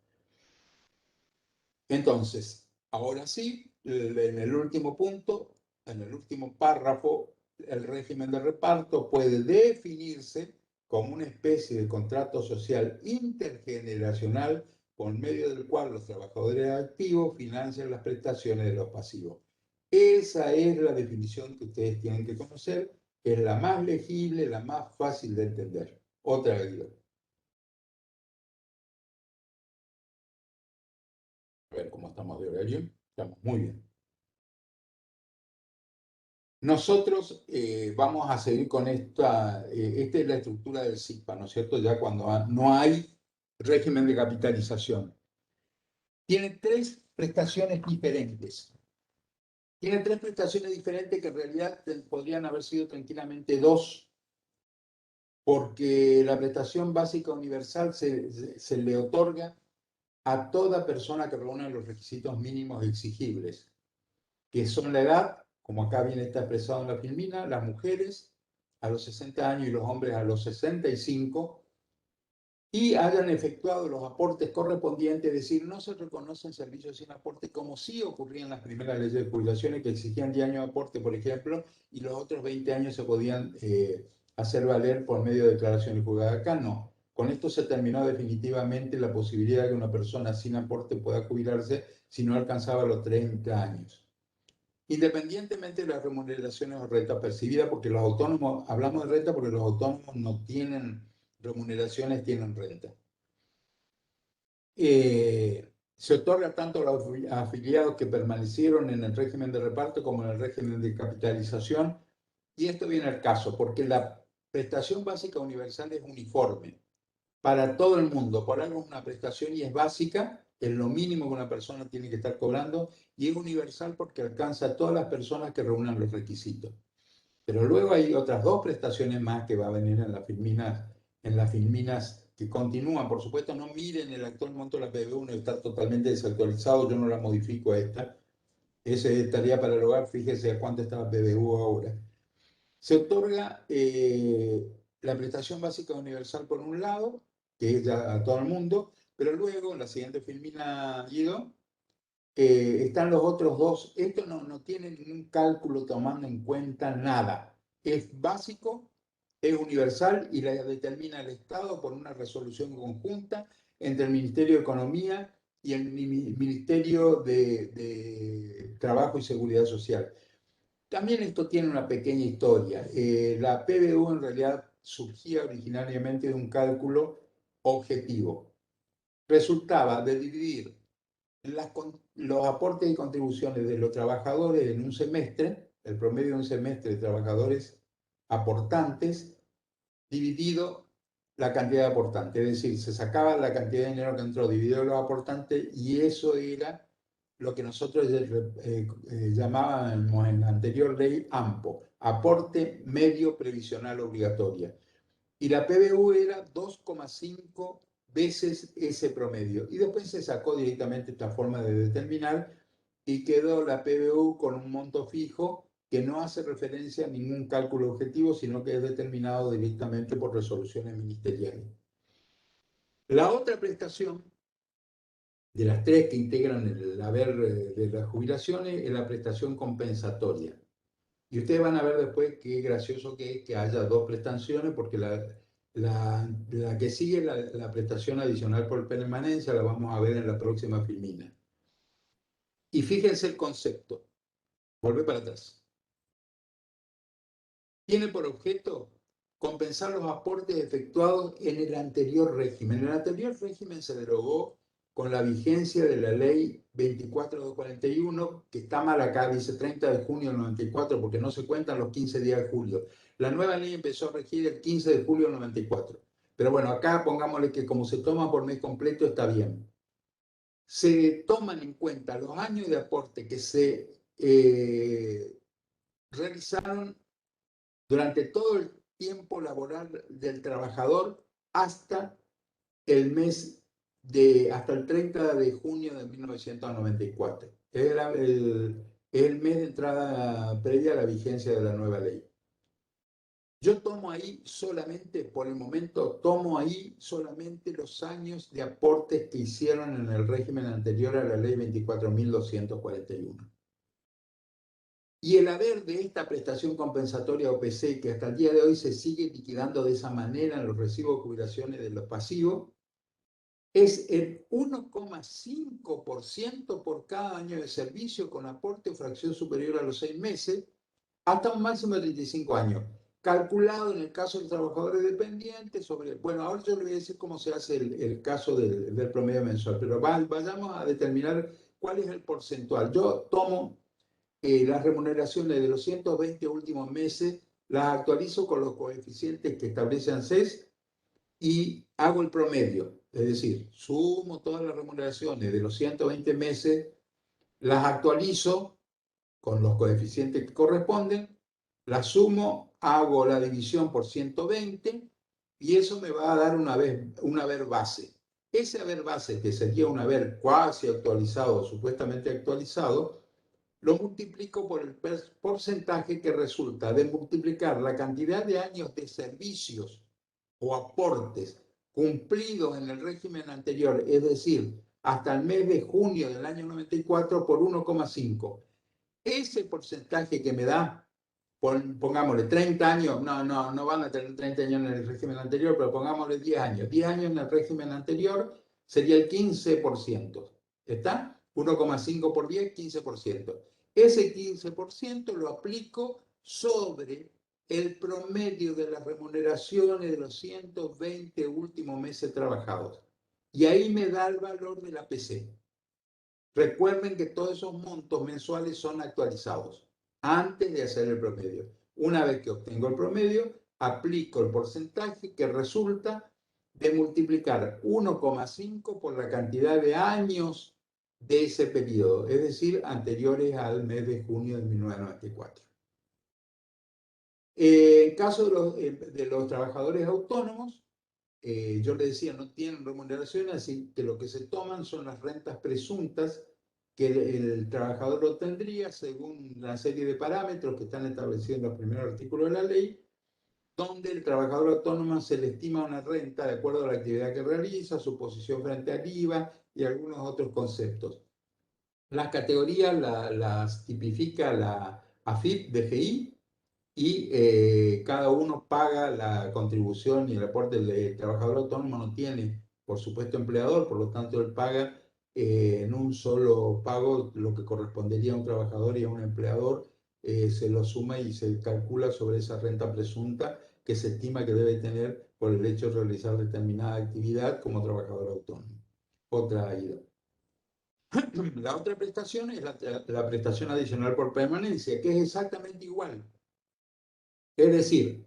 Entonces, ahora sí, en el último punto, en el último párrafo, el régimen de reparto puede definirse como una especie de contrato social intergeneracional por medio del cual los trabajadores activos financian las prestaciones de los pasivos. Esa es la definición que ustedes tienen que conocer, es la más legible, la más fácil de entender. Otra vez. A ver cómo estamos de horario. Estamos muy bien. Nosotros vamos a seguir con esta es la estructura del SICPA, ¿no es cierto? Ya cuando no hay régimen de capitalización. Tiene tres prestaciones diferentes. Tiene tres prestaciones diferentes que en realidad podrían haber sido tranquilamente dos, porque la prestación básica universal se le otorga a toda persona que reúna los requisitos mínimos exigibles, que son la edad, como acá viene está expresado en la filmina, las mujeres a los 60 años y los hombres a los 65, y hayan efectuado los aportes correspondientes, es decir, no se reconocen servicios sin aporte, como sí ocurría en las primeras leyes de jubilaciones, que exigían 10 años de aporte, por ejemplo, y los otros 20 años se podían hacer valer por medio de declaraciones juzgadas. Acá no. Con esto se terminó definitivamente la posibilidad de que una persona sin aporte pueda jubilarse si no alcanzaba los 30 años. Independientemente de las remuneraciones o renta percibida, porque los autónomos, hablamos de renta porque los autónomos no tienen remuneraciones, tienen renta. Se otorga tanto a los afiliados que permanecieron en el régimen de reparto como en el régimen de capitalización, y esto viene al caso, porque la prestación básica universal es uniforme para todo el mundo. Por algo es una prestación y es básica, es lo mínimo que una persona tiene que estar cobrando, y es universal porque alcanza a todas las personas que reúnan los requisitos. Pero luego hay otras dos prestaciones más que va a venir en las filminas que continúan. Por supuesto, no miren el actual monto de la PBU, no está totalmente desactualizado, yo no la modifico a esta. Ese estaría para el hogar, fíjese a cuánto está la PBU ahora. Se otorga la prestación básica universal por un lado, que es ya a todo el mundo, pero luego en la siguiente filmina, Guido, están los otros dos. Esto no tiene ningún cálculo tomando en cuenta nada. Es básico, es universal y la determina el Estado por una resolución conjunta entre el Ministerio de Economía y el Ministerio de Trabajo y Seguridad Social. También esto tiene una pequeña historia. La PBU en realidad surgía originariamente de un cálculo objetivo. Resultaba de dividir los aportes y contribuciones de los trabajadores en un semestre, el promedio de un semestre de trabajadores aportantes, dividido la cantidad de aportantes. Es decir, se sacaba la cantidad de dinero que entró dividido los aportantes y eso era lo que nosotros llamábamos en la anterior ley AMPO, aporte medio previsional obligatorio. Y la PBU era 2,5 veces ese promedio. Y después se sacó directamente esta forma de determinar y quedó la PBU con un monto fijo que no hace referencia a ningún cálculo objetivo, sino que es determinado directamente por resoluciones ministeriales. La otra prestación de las tres que integran el haber de las jubilaciones es la prestación compensatoria. Y ustedes van a ver después qué gracioso que es que haya dos prestaciones, porque la que sigue, la prestación adicional por permanencia, la vamos a ver en la próxima filmina. Y fíjense el concepto. Volvé para atrás. Tiene por objeto compensar los aportes efectuados en el anterior régimen. El anterior régimen se derogó con la vigencia de la ley 24.241, que está mal acá, dice 30 de junio del 94, porque no se cuentan los 15 días de julio. La nueva ley empezó a regir el 15 de julio del 94. Pero bueno, acá pongámosle que como se toma por mes completo está bien. Se toman en cuenta los años de aporte que se realizaron durante todo el tiempo laboral del trabajador hasta el hasta el 30 de junio de 1994. Era el mes de entrada previa a la vigencia de la nueva ley. Yo tomo ahí solamente, por el momento, tomo ahí solamente los años de aportes que hicieron en el régimen anterior a la ley 24.241. Y el haber de esta prestación compensatoria OPC, que hasta el día de hoy se sigue liquidando de esa manera en los recibos de jubilaciones de los pasivos, es el 1,5% por cada año de servicio con aporte o fracción superior a los 6 meses, hasta un máximo de 35 años. Calculado en el caso de los trabajadores dependientes sobre... Bueno, ahora yo le voy a decir cómo se hace el caso del promedio mensual, pero vayamos a determinar cuál es el porcentual. Yo tomo las remuneraciones de los 120 últimos meses, las actualizo con los coeficientes que establece ANSES y hago el promedio. Es decir, sumo todas las remuneraciones de los 120 meses, las actualizo con los coeficientes que corresponden, las sumo, hago la división por 120 y eso me va a dar un haber base. Ese haber base, que sería un haber cuasi actualizado, supuestamente actualizado, lo multiplico por el porcentaje que resulta de multiplicar la cantidad de años de servicios o aportes cumplidos en el régimen anterior, es decir, hasta el mes de junio del año 94 por 1,5. Ese porcentaje que me da, pongámosle 30 años, no van a tener 30 años en el régimen anterior, pero pongámosle 10 años. 10 años en el régimen anterior sería el 15%. ¿Está? 1,5 por 10, 15%. Ese 15% lo aplico sobre el promedio de las remuneraciones de los 120 últimos meses trabajados. Y ahí me da el valor de la PC. Recuerden que todos esos montos mensuales son actualizados antes de hacer el promedio. Una vez que obtengo el promedio, aplico el porcentaje que resulta de multiplicar 1,5 por la cantidad de años de ese periodo, es decir, anteriores al mes de junio de 1994. En caso de los trabajadores autónomos, yo les decía, no tienen remuneración, así que lo que se toman son las rentas presuntas que el trabajador obtendría según la serie de parámetros que están establecidos en los primeros artículos de la ley, donde el trabajador autónomo se le estima una renta de acuerdo a la actividad que realiza, su posición frente al IVA y algunos otros conceptos. Las categorías las tipifica la AFIP, DGI, y cada uno paga la contribución y el aporte del trabajador autónomo no tiene, por supuesto, empleador, por lo tanto él paga en un solo pago lo que correspondería a un trabajador y a un empleador, se lo suma y se calcula sobre esa renta presunta que se estima que debe tener por el hecho de realizar determinada actividad como trabajador autónomo. Otra ida. La otra prestación es la prestación adicional por permanencia, que es exactamente igual. Es decir,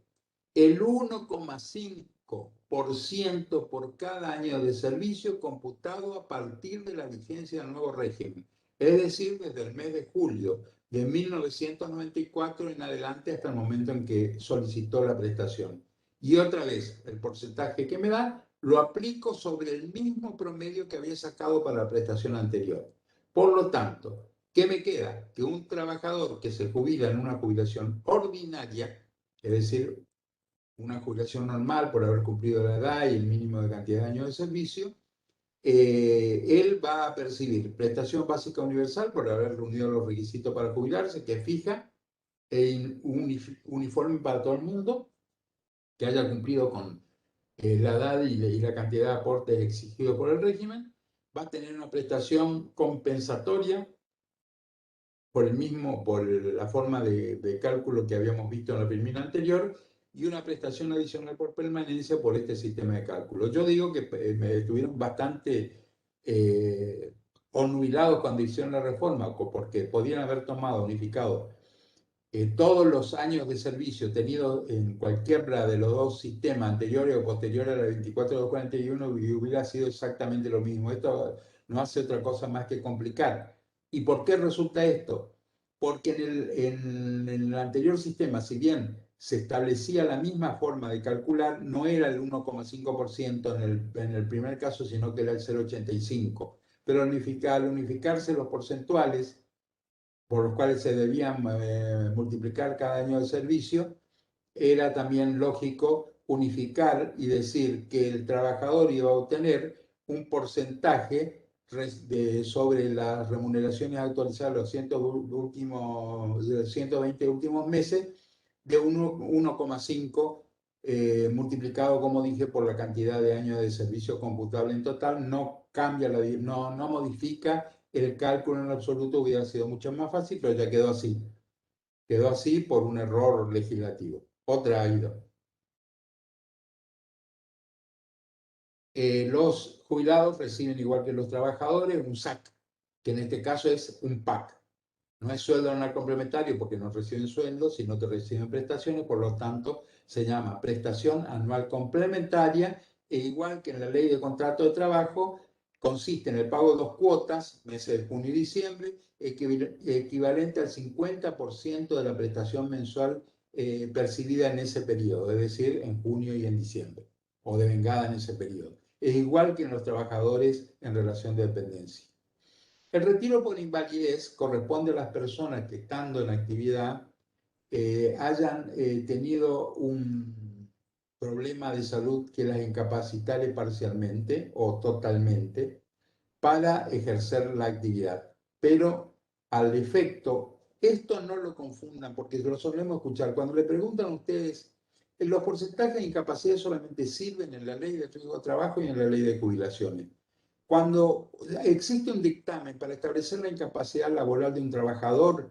el 1,5% por cada año de servicio computado a partir de la vigencia del nuevo régimen. Es decir, desde el mes de julio de 1994 en adelante hasta el momento en que solicitó la prestación. Y otra vez, el porcentaje que me da lo aplico sobre el mismo promedio que había sacado para la prestación anterior. Por lo tanto, ¿qué me queda? Que un trabajador que se jubila en una jubilación ordinaria, es decir, una jubilación normal por haber cumplido la edad y el mínimo de cantidad de años de servicio, él va a percibir prestación básica universal por haber reunido los requisitos para jubilarse, que es fija e uniforme para todo el mundo, que haya cumplido con la edad y la cantidad de aportes exigidos por el régimen. Va a tener una prestación compensatoria por la forma de cálculo que habíamos visto en la primera anterior, y una prestación adicional por permanencia por este sistema de cálculo. Yo digo que me estuvieron bastante obnubilados cuando hicieron la reforma, porque podían haber tomado, unificado todos los años de servicio tenidos en cualquiera de los dos sistemas anteriores o posteriores a la 24241, y hubiera sido exactamente lo mismo. Esto no hace otra cosa más que complicar. ¿Y por qué resulta esto? Porque en el anterior sistema, si bien se establecía la misma forma de calcular, no era el 1,5% en el primer caso, sino que era el 0,85%. Pero al unificarse los porcentuales por los cuales se debían multiplicar cada año de servicio, era también lógico unificar y decir que el trabajador iba a obtener un porcentaje sobre las remuneraciones actualizadas los 120 últimos meses de 1,5 multiplicado, como dije, por la cantidad de años de servicio computable en total. No cambia, no modifica el cálculo en absoluto, hubiera sido mucho más fácil, pero ya quedó así. Quedó así por un error legislativo. Otra ha ido. Los jubilados reciben, igual que los trabajadores, un SAC, que en este caso es un PAC. No es sueldo anual complementario porque no reciben sueldo, sino que reciben prestaciones, por lo tanto se llama prestación anual complementaria, e igual que en la ley de contrato de trabajo, consiste en el pago de 2 cuotas, meses de junio y diciembre, equivalente al 50% de la prestación mensual percibida en ese periodo, es decir, en junio y en diciembre, o devengada en ese periodo. Es igual que en los trabajadores en relación de dependencia. El retiro por invalidez corresponde a las personas que, estando en actividad, hayan tenido un problema de salud que las incapacitare parcialmente o totalmente para ejercer la actividad. Pero al efecto, esto no lo confundan, porque lo solemos escuchar. Cuando le preguntan a ustedes, los porcentajes de incapacidad solamente sirven en la ley de riesgo de trabajo y en la ley de jubilaciones. Cuando existe un dictamen para establecer la incapacidad laboral de un trabajador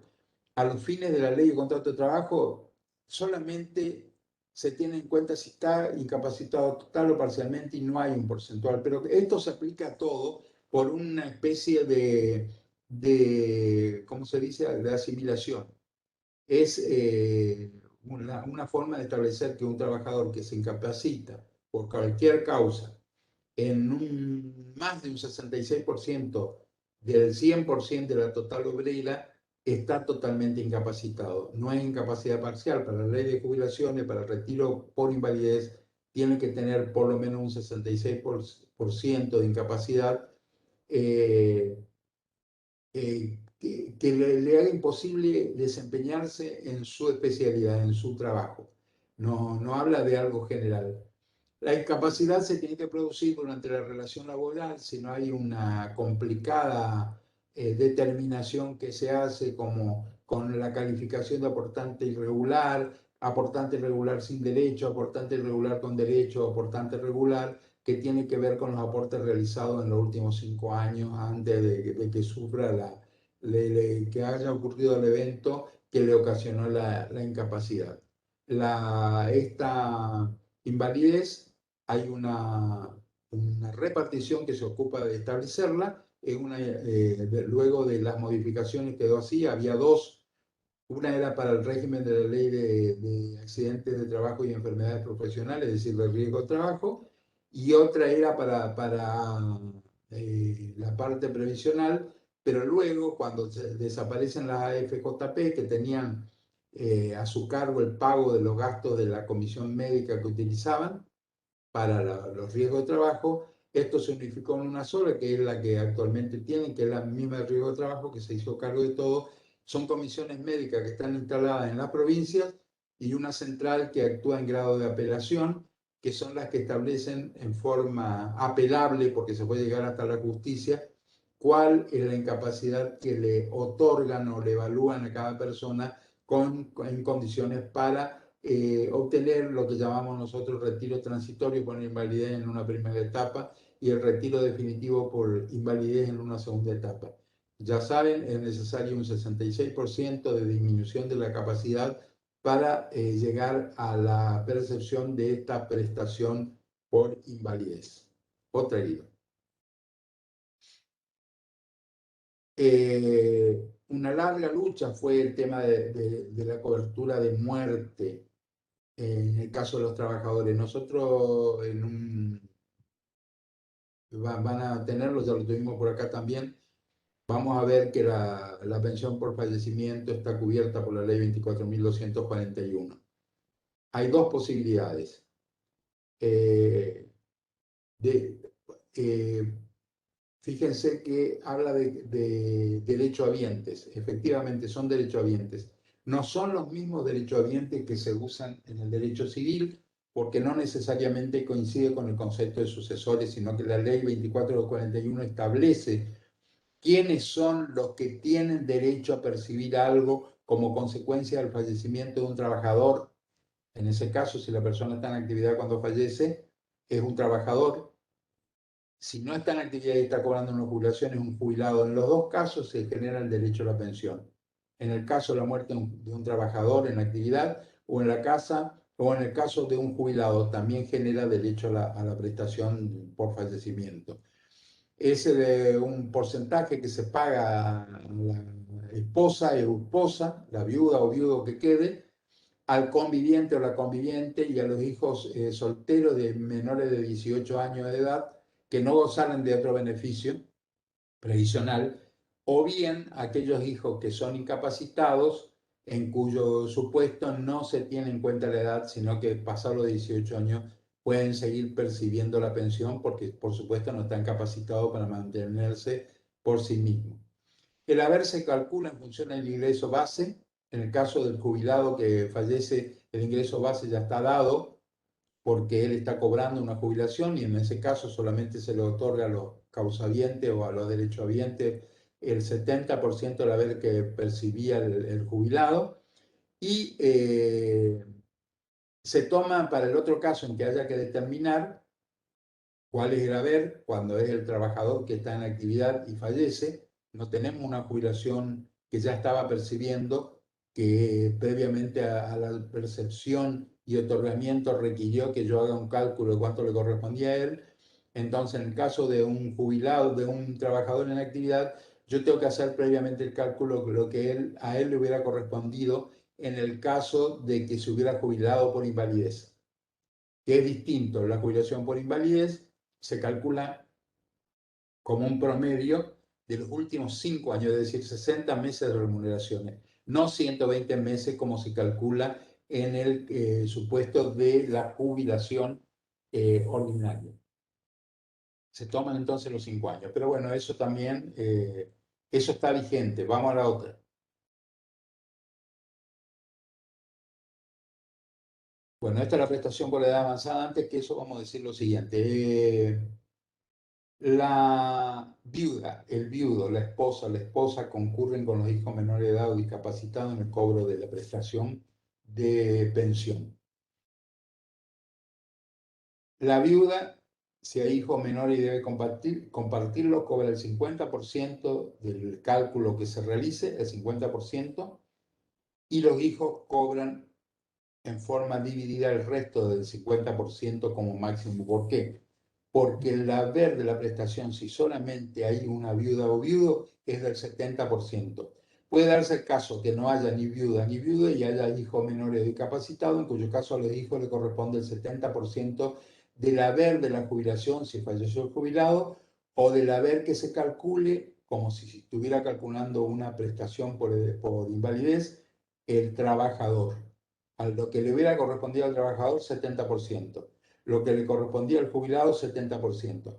a los fines de la ley de contrato de trabajo, solamente se tiene en cuenta si está incapacitado total o parcialmente, y no hay un porcentual. Pero esto se aplica a todo por una especie ¿cómo se dice?, de asimilación. Es una forma de establecer que un trabajador que se incapacita por cualquier causa más de un 66% del 100% de la total obrera está totalmente incapacitado. No es incapacidad parcial. Para la ley de jubilaciones, para el retiro por invalidez, tiene que tener por lo menos un 66% de incapacidad que le haga imposible desempeñarse en su especialidad, en su trabajo. No habla de algo general. La incapacidad se tiene que producir durante la relación laboral si no hay una complicada determinación que se hace, como con la calificación de aportante irregular sin derecho, aportante irregular con derecho, aportante regular, que tiene que ver con los aportes realizados en los últimos 5 años antes de que sufra que haya ocurrido el evento que le ocasionó la incapacidad. Esta invalidez, hay una repartición que se ocupa de establecerla. Luego de las modificaciones quedó así. Había dos. Una era para el régimen de la ley de accidentes de trabajo y enfermedades profesionales, es decir, de riesgo de trabajo, y otra era para la parte previsional. Pero luego, cuando desaparecen las AFJP, que tenían a su cargo el pago de los gastos de la comisión médica que utilizaban, para los riesgos de trabajo. Esto se unificó en una sola, que es la que actualmente tienen, que es la misma de riesgo de trabajo, que se hizo cargo de todo. Son comisiones médicas que están instaladas en las provincias y una central que actúa en grado de apelación, que son las que establecen en forma apelable, porque se puede llegar hasta la justicia, cuál es la incapacidad que le otorgan o le evalúan a cada persona en condiciones para obtener lo que llamamos nosotros retiro transitorio por invalidez en una primera etapa y el retiro definitivo por invalidez en una segunda etapa. Ya saben, es necesario un 66% de disminución de la capacidad para llegar a la percepción de esta prestación por invalidez. Otra herida. Una larga lucha fue el tema de la cobertura de muerte en el caso de los trabajadores. Nosotros van a tenerlo, ya lo tuvimos por acá también. Vamos a ver que la pensión por fallecimiento está cubierta por la ley 24.241. Hay dos posibilidades. Fíjense que habla de derechohabientes. Efectivamente, son derechohabientes. No son los mismos derechohabientes que se usan en el derecho civil, porque no necesariamente coincide con el concepto de sucesores, sino que la ley 2441 establece quiénes son los que tienen derecho a percibir algo como consecuencia del fallecimiento de un trabajador. En ese caso, si la persona está en actividad cuando fallece, es un trabajador. Si no está en actividad y está cobrando una jubilación, es un jubilado. En los dos casos se genera el derecho a la pensión. En el caso de la muerte de un trabajador en actividad o en la casa, o en el caso de un jubilado, también genera derecho a la prestación por fallecimiento. Es un porcentaje que se paga a la esposa o esposa, la viuda o viudo que quede, al conviviente o la conviviente y a los hijos solteros de menores de 18 años de edad que no gozaran de otro beneficio previsional, o bien aquellos hijos que son incapacitados en cuyo supuesto no se tiene en cuenta la edad, sino que pasados los 18 años pueden seguir percibiendo la pensión porque por supuesto no están capacitados para mantenerse por sí mismos. El haber se calcula en función del ingreso base. En el caso del jubilado que fallece, el ingreso base ya está dado porque él está cobrando una jubilación y en ese caso solamente se le otorga a los causavientes o a los derechohabientes el 70% del haber que percibía el jubilado. Y se toma para el otro caso en que haya que determinar cuál es el haber cuando es el trabajador que está en actividad y fallece. No tenemos una jubilación que ya estaba percibiendo, que previamente a la percepción y otorgamiento requirió que yo haga un cálculo de cuánto le correspondía a él. Entonces, en el caso de un jubilado, de un trabajador en actividad, yo tengo que hacer previamente el cálculo de lo que a él le hubiera correspondido en el caso de que se hubiera jubilado por invalidez, que es distinto. La jubilación por invalidez se calcula como un promedio de los últimos 5 años, es decir, 60 meses de remuneraciones, no 120 meses como se calcula en el supuesto de la jubilación ordinaria. Se toman entonces los 5 años, pero bueno, eso también, eso está vigente. Vamos a la otra. Bueno, esta es la prestación por edad avanzada. Antes que eso, vamos a decir lo siguiente. La viuda, el viudo, la esposa concurren con los hijos menores de edad o discapacitados en el cobro de la prestación de pensión. La viuda, si hay hijos menores y debe compartirlo, cobra el 50% del cálculo que se realice, el 50%, y los hijos cobran en forma dividida el resto del 50% como máximo. ¿Por qué? Porque el haber de la prestación, si solamente hay una viuda o viudo, es del 70%. Puede darse el caso que no haya ni viuda ni viudo y haya hijos menores discapacitados, en cuyo caso a los hijos le corresponde el 70% del haber de la jubilación, si falleció el jubilado, o del haber que se calcule, como si estuviera calculando una prestación por invalidez, el trabajador. A lo que le hubiera correspondido al trabajador, 70%. lo que le correspondía al jubilado, 70%.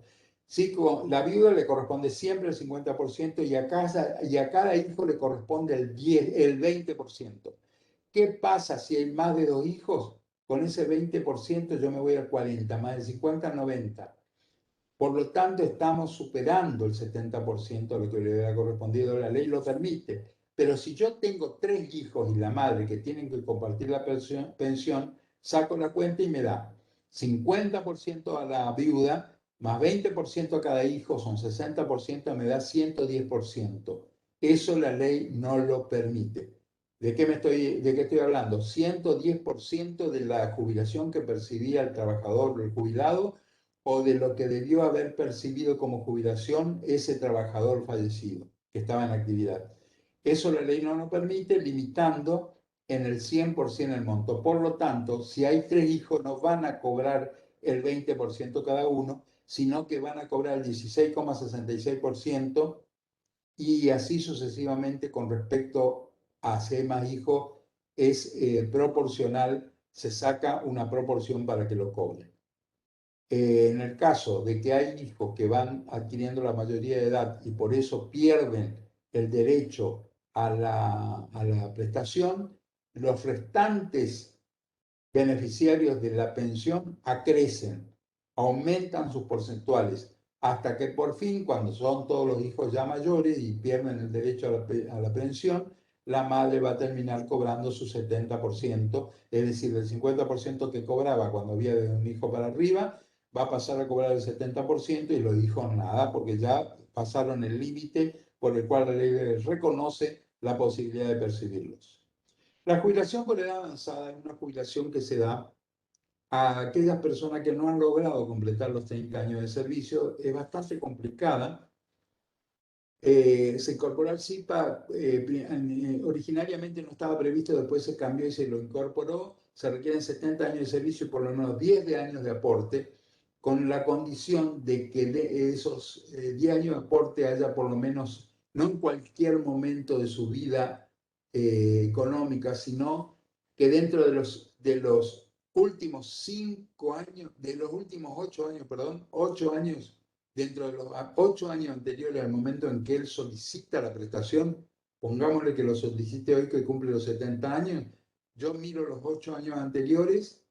Sí, la viuda le corresponde siempre el 50% y a cada hijo le corresponde el 20%. ¿Qué pasa si hay más de 2 hijos? Con ese 20% yo me voy al 40, más del 50 al 90. Por lo tanto, estamos superando el 70% de lo que le hubiera correspondido. La ley lo permite. Pero si yo tengo 3 hijos y la madre que tienen que compartir la pensión, saco la cuenta y me da 50% a la viuda, más 20% a cada hijo, son 60%, me da 110%. Eso la ley no lo permite. ¿De qué estoy hablando? 110% de la jubilación que percibía el trabajador, el jubilado, o de lo que debió haber percibido como jubilación ese trabajador fallecido que estaba en actividad. Eso la ley no nos permite, limitando en el 100% el monto. Por lo tanto, si hay 3 hijos, no van a cobrar el 20% cada uno, sino que van a cobrar el 16,66% y así sucesivamente con respecto a si hay más hijos, es proporcional, se saca una proporción para que lo cobren. En el caso de que hay hijos que van adquiriendo la mayoría de edad y por eso pierden el derecho a la prestación, los restantes beneficiarios de la pensión acrecen, aumentan sus porcentuales, hasta que por fin, cuando son todos los hijos ya mayores y pierden el derecho a la pensión, la madre va a terminar cobrando su 70%, es decir, el 50% que cobraba cuando había de un hijo para arriba, va a pasar a cobrar el 70% y los hijos nada, porque ya pasaron el límite por el cual la ley les reconoce la posibilidad de percibirlos. La jubilación por edad avanzada es una jubilación que se da a aquellas personas que no han logrado completar los 30 años de servicio. Es bastante complicada. Se incorporó al CIPA, originariamente no estaba previsto, después se cambió y se lo incorporó. Se requieren 70 años de servicio y por lo menos 10 años de aporte, con la condición de que de esos 10 años de aporte haya por lo menos, no en cualquier momento de su vida económica, sino que dentro de los últimos 5 años, de los últimos 8 años, perdón, 8 años, dentro de los 8 años anteriores al momento en que él solicita la prestación, pongámosle que lo solicite hoy que cumple los 70 años, yo miro los 8 años anteriores,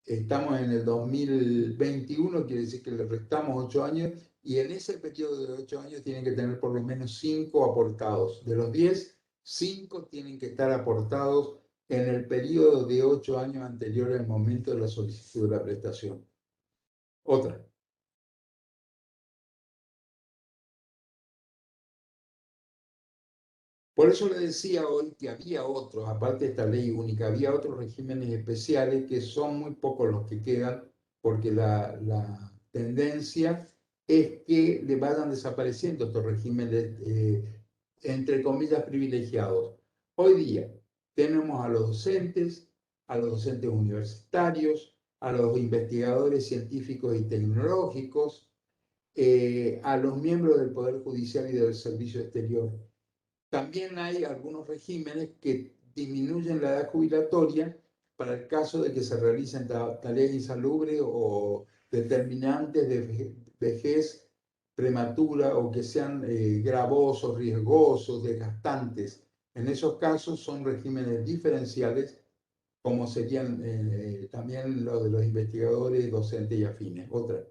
estamos en el 2021, quiere decir que le restamos 8 años, y en ese periodo de 8 años tienen que tener por lo menos 5 aportados. De los 10, 5 tienen que estar aportados en el periodo de 8 años anteriores al momento de la solicitud de la prestación. Otra. Por eso le decía hoy que había otros, aparte de esta ley única, había otros regímenes especiales que son muy pocos los que quedan, porque la tendencia es que le vayan desapareciendo estos regímenes, entre comillas, privilegiados. Hoy día tenemos a los docentes universitarios, a los investigadores científicos y tecnológicos, a los miembros del Poder Judicial y del Servicio Exterior. También hay algunos regímenes que disminuyen la edad jubilatoria para el caso de que se realicen tareas insalubres o determinantes de vejez prematura o que sean gravosos, riesgosos, desgastantes. En esos casos son regímenes diferenciales, como serían también los de los investigadores, docentes y afines. Otra.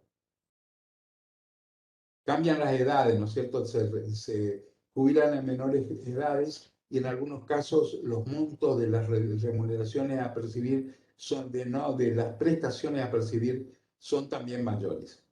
Cambian las edades, ¿no es cierto? Se jubilan en menores edades y en algunos casos los montos de las remuneraciones a percibir son de las prestaciones a percibir son también mayores.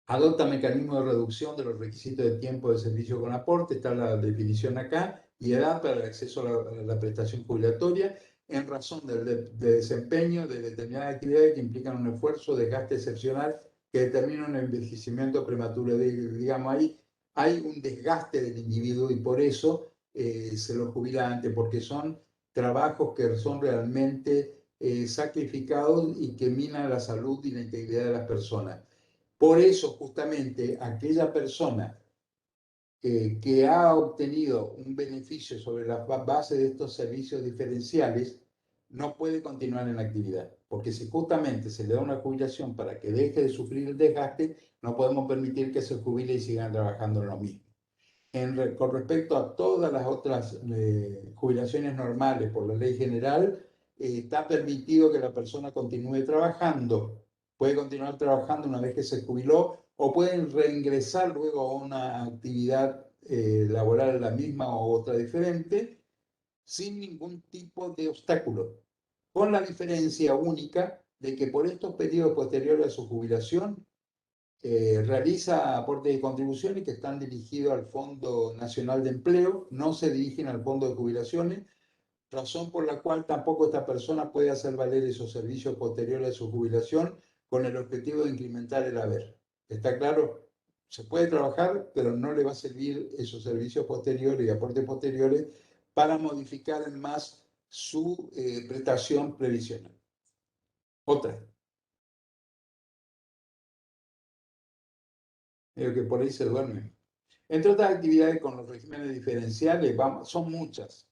Adopta mecanismos de reducción de los requisitos de tiempo de servicio con aporte, está la definición acá, y edad para el acceso a la prestación jubilatoria en razón del desempeño de determinadas actividades que implican un esfuerzo, desgaste excepcional que determina un envejecimiento prematuro. Digamos, ahí hay un desgaste del individuo y por eso se lo jubila antes, porque son trabajos que son realmente sacrificados y que minan la salud y la integridad de las personas. Por eso, justamente, aquella persona que ha obtenido un beneficio sobre la base de estos servicios diferenciales no puede continuar en la actividad, porque si justamente se le da una jubilación para que deje de sufrir el desgaste, no podemos permitir que se jubile y sigan trabajando en lo mismo. Con respecto a todas las otras jubilaciones normales por la ley general, está permitido que la persona continúe trabajando. Puede continuar trabajando una vez que se jubiló o pueden reingresar luego a una actividad laboral la misma o otra diferente sin ningún tipo de obstáculo, con la diferencia única de que por estos periodos posteriores a su jubilación realiza aportes y contribuciones que están dirigidos al Fondo Nacional de Empleo, no se dirigen al Fondo de Jubilaciones, razón por la cual tampoco esta persona puede hacer valer esos servicios posteriores a su jubilación con el objetivo de incrementar el haber. ¿Está claro? Se puede trabajar, pero no le va a servir esos servicios posteriores y aportes posteriores para modificar en más su prestación previsional. Otra. Creo que por ahí se duerme. Entre otras actividades con los regímenes diferenciales, son muchas.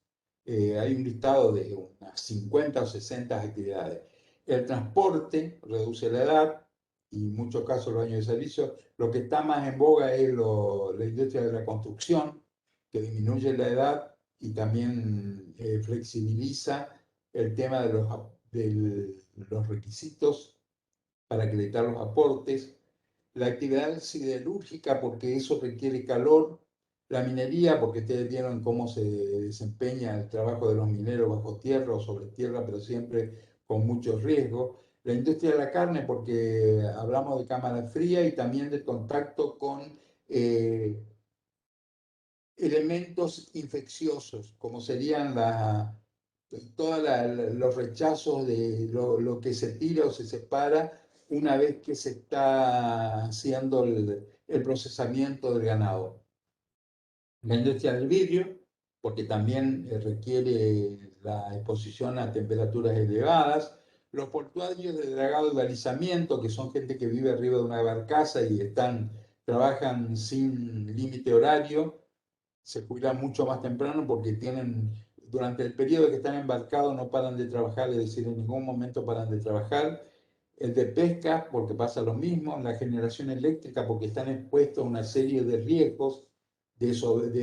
Hay un listado de unas 50 o 60 actividades. El transporte reduce la edad y en muchos casos los años de servicio. Lo que está más en boga es la industria de la construcción, que disminuye la edad y también flexibiliza el tema de los requisitos para acreditar los aportes. La actividad siderúrgica, porque eso requiere calor, la minería, porque ustedes vieron cómo se desempeña el trabajo de los mineros bajo tierra o sobre tierra, pero siempre con muchos riesgos. La industria de la carne, porque hablamos de cámara fría y también de contacto con elementos infecciosos, como serían todos los rechazos de lo que se tira o se separa una vez que se está haciendo el procesamiento del ganado. La industria del vidrio, porque también requiere la exposición a temperaturas elevadas. Los portuarios de dragado y balizamiento, que son gente que vive arriba de una barcaza y trabajan sin límite horario, se jubilan mucho más temprano porque durante el periodo que están embarcados no paran de trabajar, es decir, en ningún momento paran de trabajar. El de pesca, porque pasa lo mismo, la generación eléctrica, porque están expuestos a una serie de riesgos de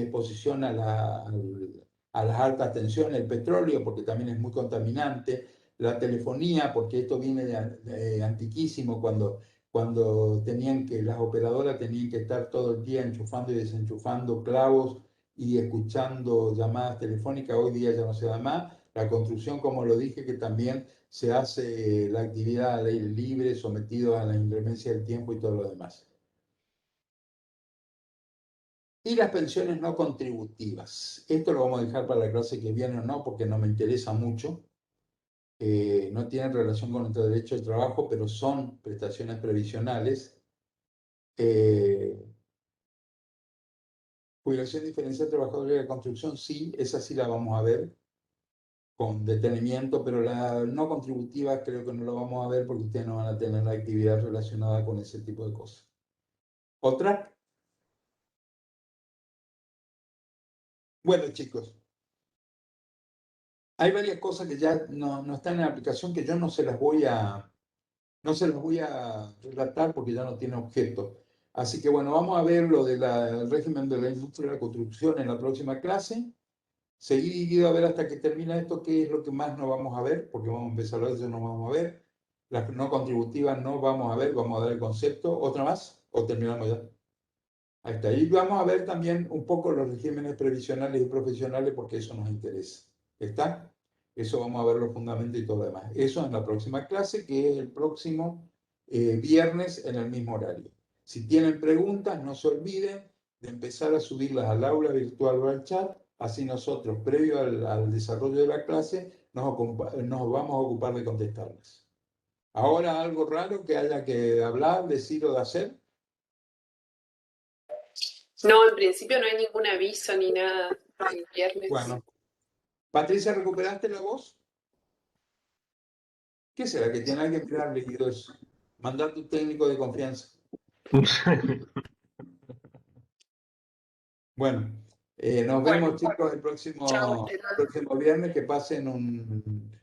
exposición a las altas tensiones, el petróleo, porque también es muy contaminante, la telefonía, porque esto viene de antiquísimo, cuando las operadoras tenían que estar todo el día enchufando y desenchufando clavos y escuchando llamadas telefónicas, hoy día ya no se da más. La construcción, como lo dije, que también se hace la actividad al aire libre, sometido a la inclemencia del tiempo y todo lo demás. Y las pensiones no contributivas. Esto lo vamos a dejar para la clase que viene o no, porque no me interesa mucho. No tienen relación con nuestro derecho de trabajo, pero son prestaciones previsionales. Jubilación diferencial de trabajadores de la construcción, sí, esa sí la vamos a ver con detenimiento, pero la no contributiva creo que no la vamos a ver porque ustedes no van a tener la actividad relacionada con ese tipo de cosas. ¿Otra? Bueno, chicos, hay varias cosas que ya no están en la aplicación que yo no se las voy a relatar porque ya no tiene objeto. Así que bueno, vamos a ver lo del régimen de la industria de la construcción en la próxima clase. Seguido a ver hasta que termina esto, qué es lo que más no vamos a ver, porque vamos a empezar a ver, eso no vamos a ver. Las no contributivas no vamos a ver, vamos a dar el concepto. ¿Otra más? ¿O terminamos ya? Ahí está. Y vamos a ver también un poco los regímenes previsionales y profesionales, porque eso nos interesa. ¿Está? Eso vamos a ver los fundamentos y todo lo demás. Eso en la próxima clase, que es el próximo viernes en el mismo horario. Si tienen preguntas, no se olviden de empezar a subirlas al aula virtual o al chat. Así nosotros, previo al desarrollo de la clase, nos vamos a ocupar de contestarlas. Ahora, algo raro que haya que hablar, decir o de hacer. No, en principio no hay ningún aviso ni nada el viernes. Bueno, Patricia, ¿recuperaste la voz? ¿Qué será que tiene alguien que mirar líquidos? Mandar tu técnico de confianza. Bueno, nos vemos chicos el próximo viernes. Que pasen un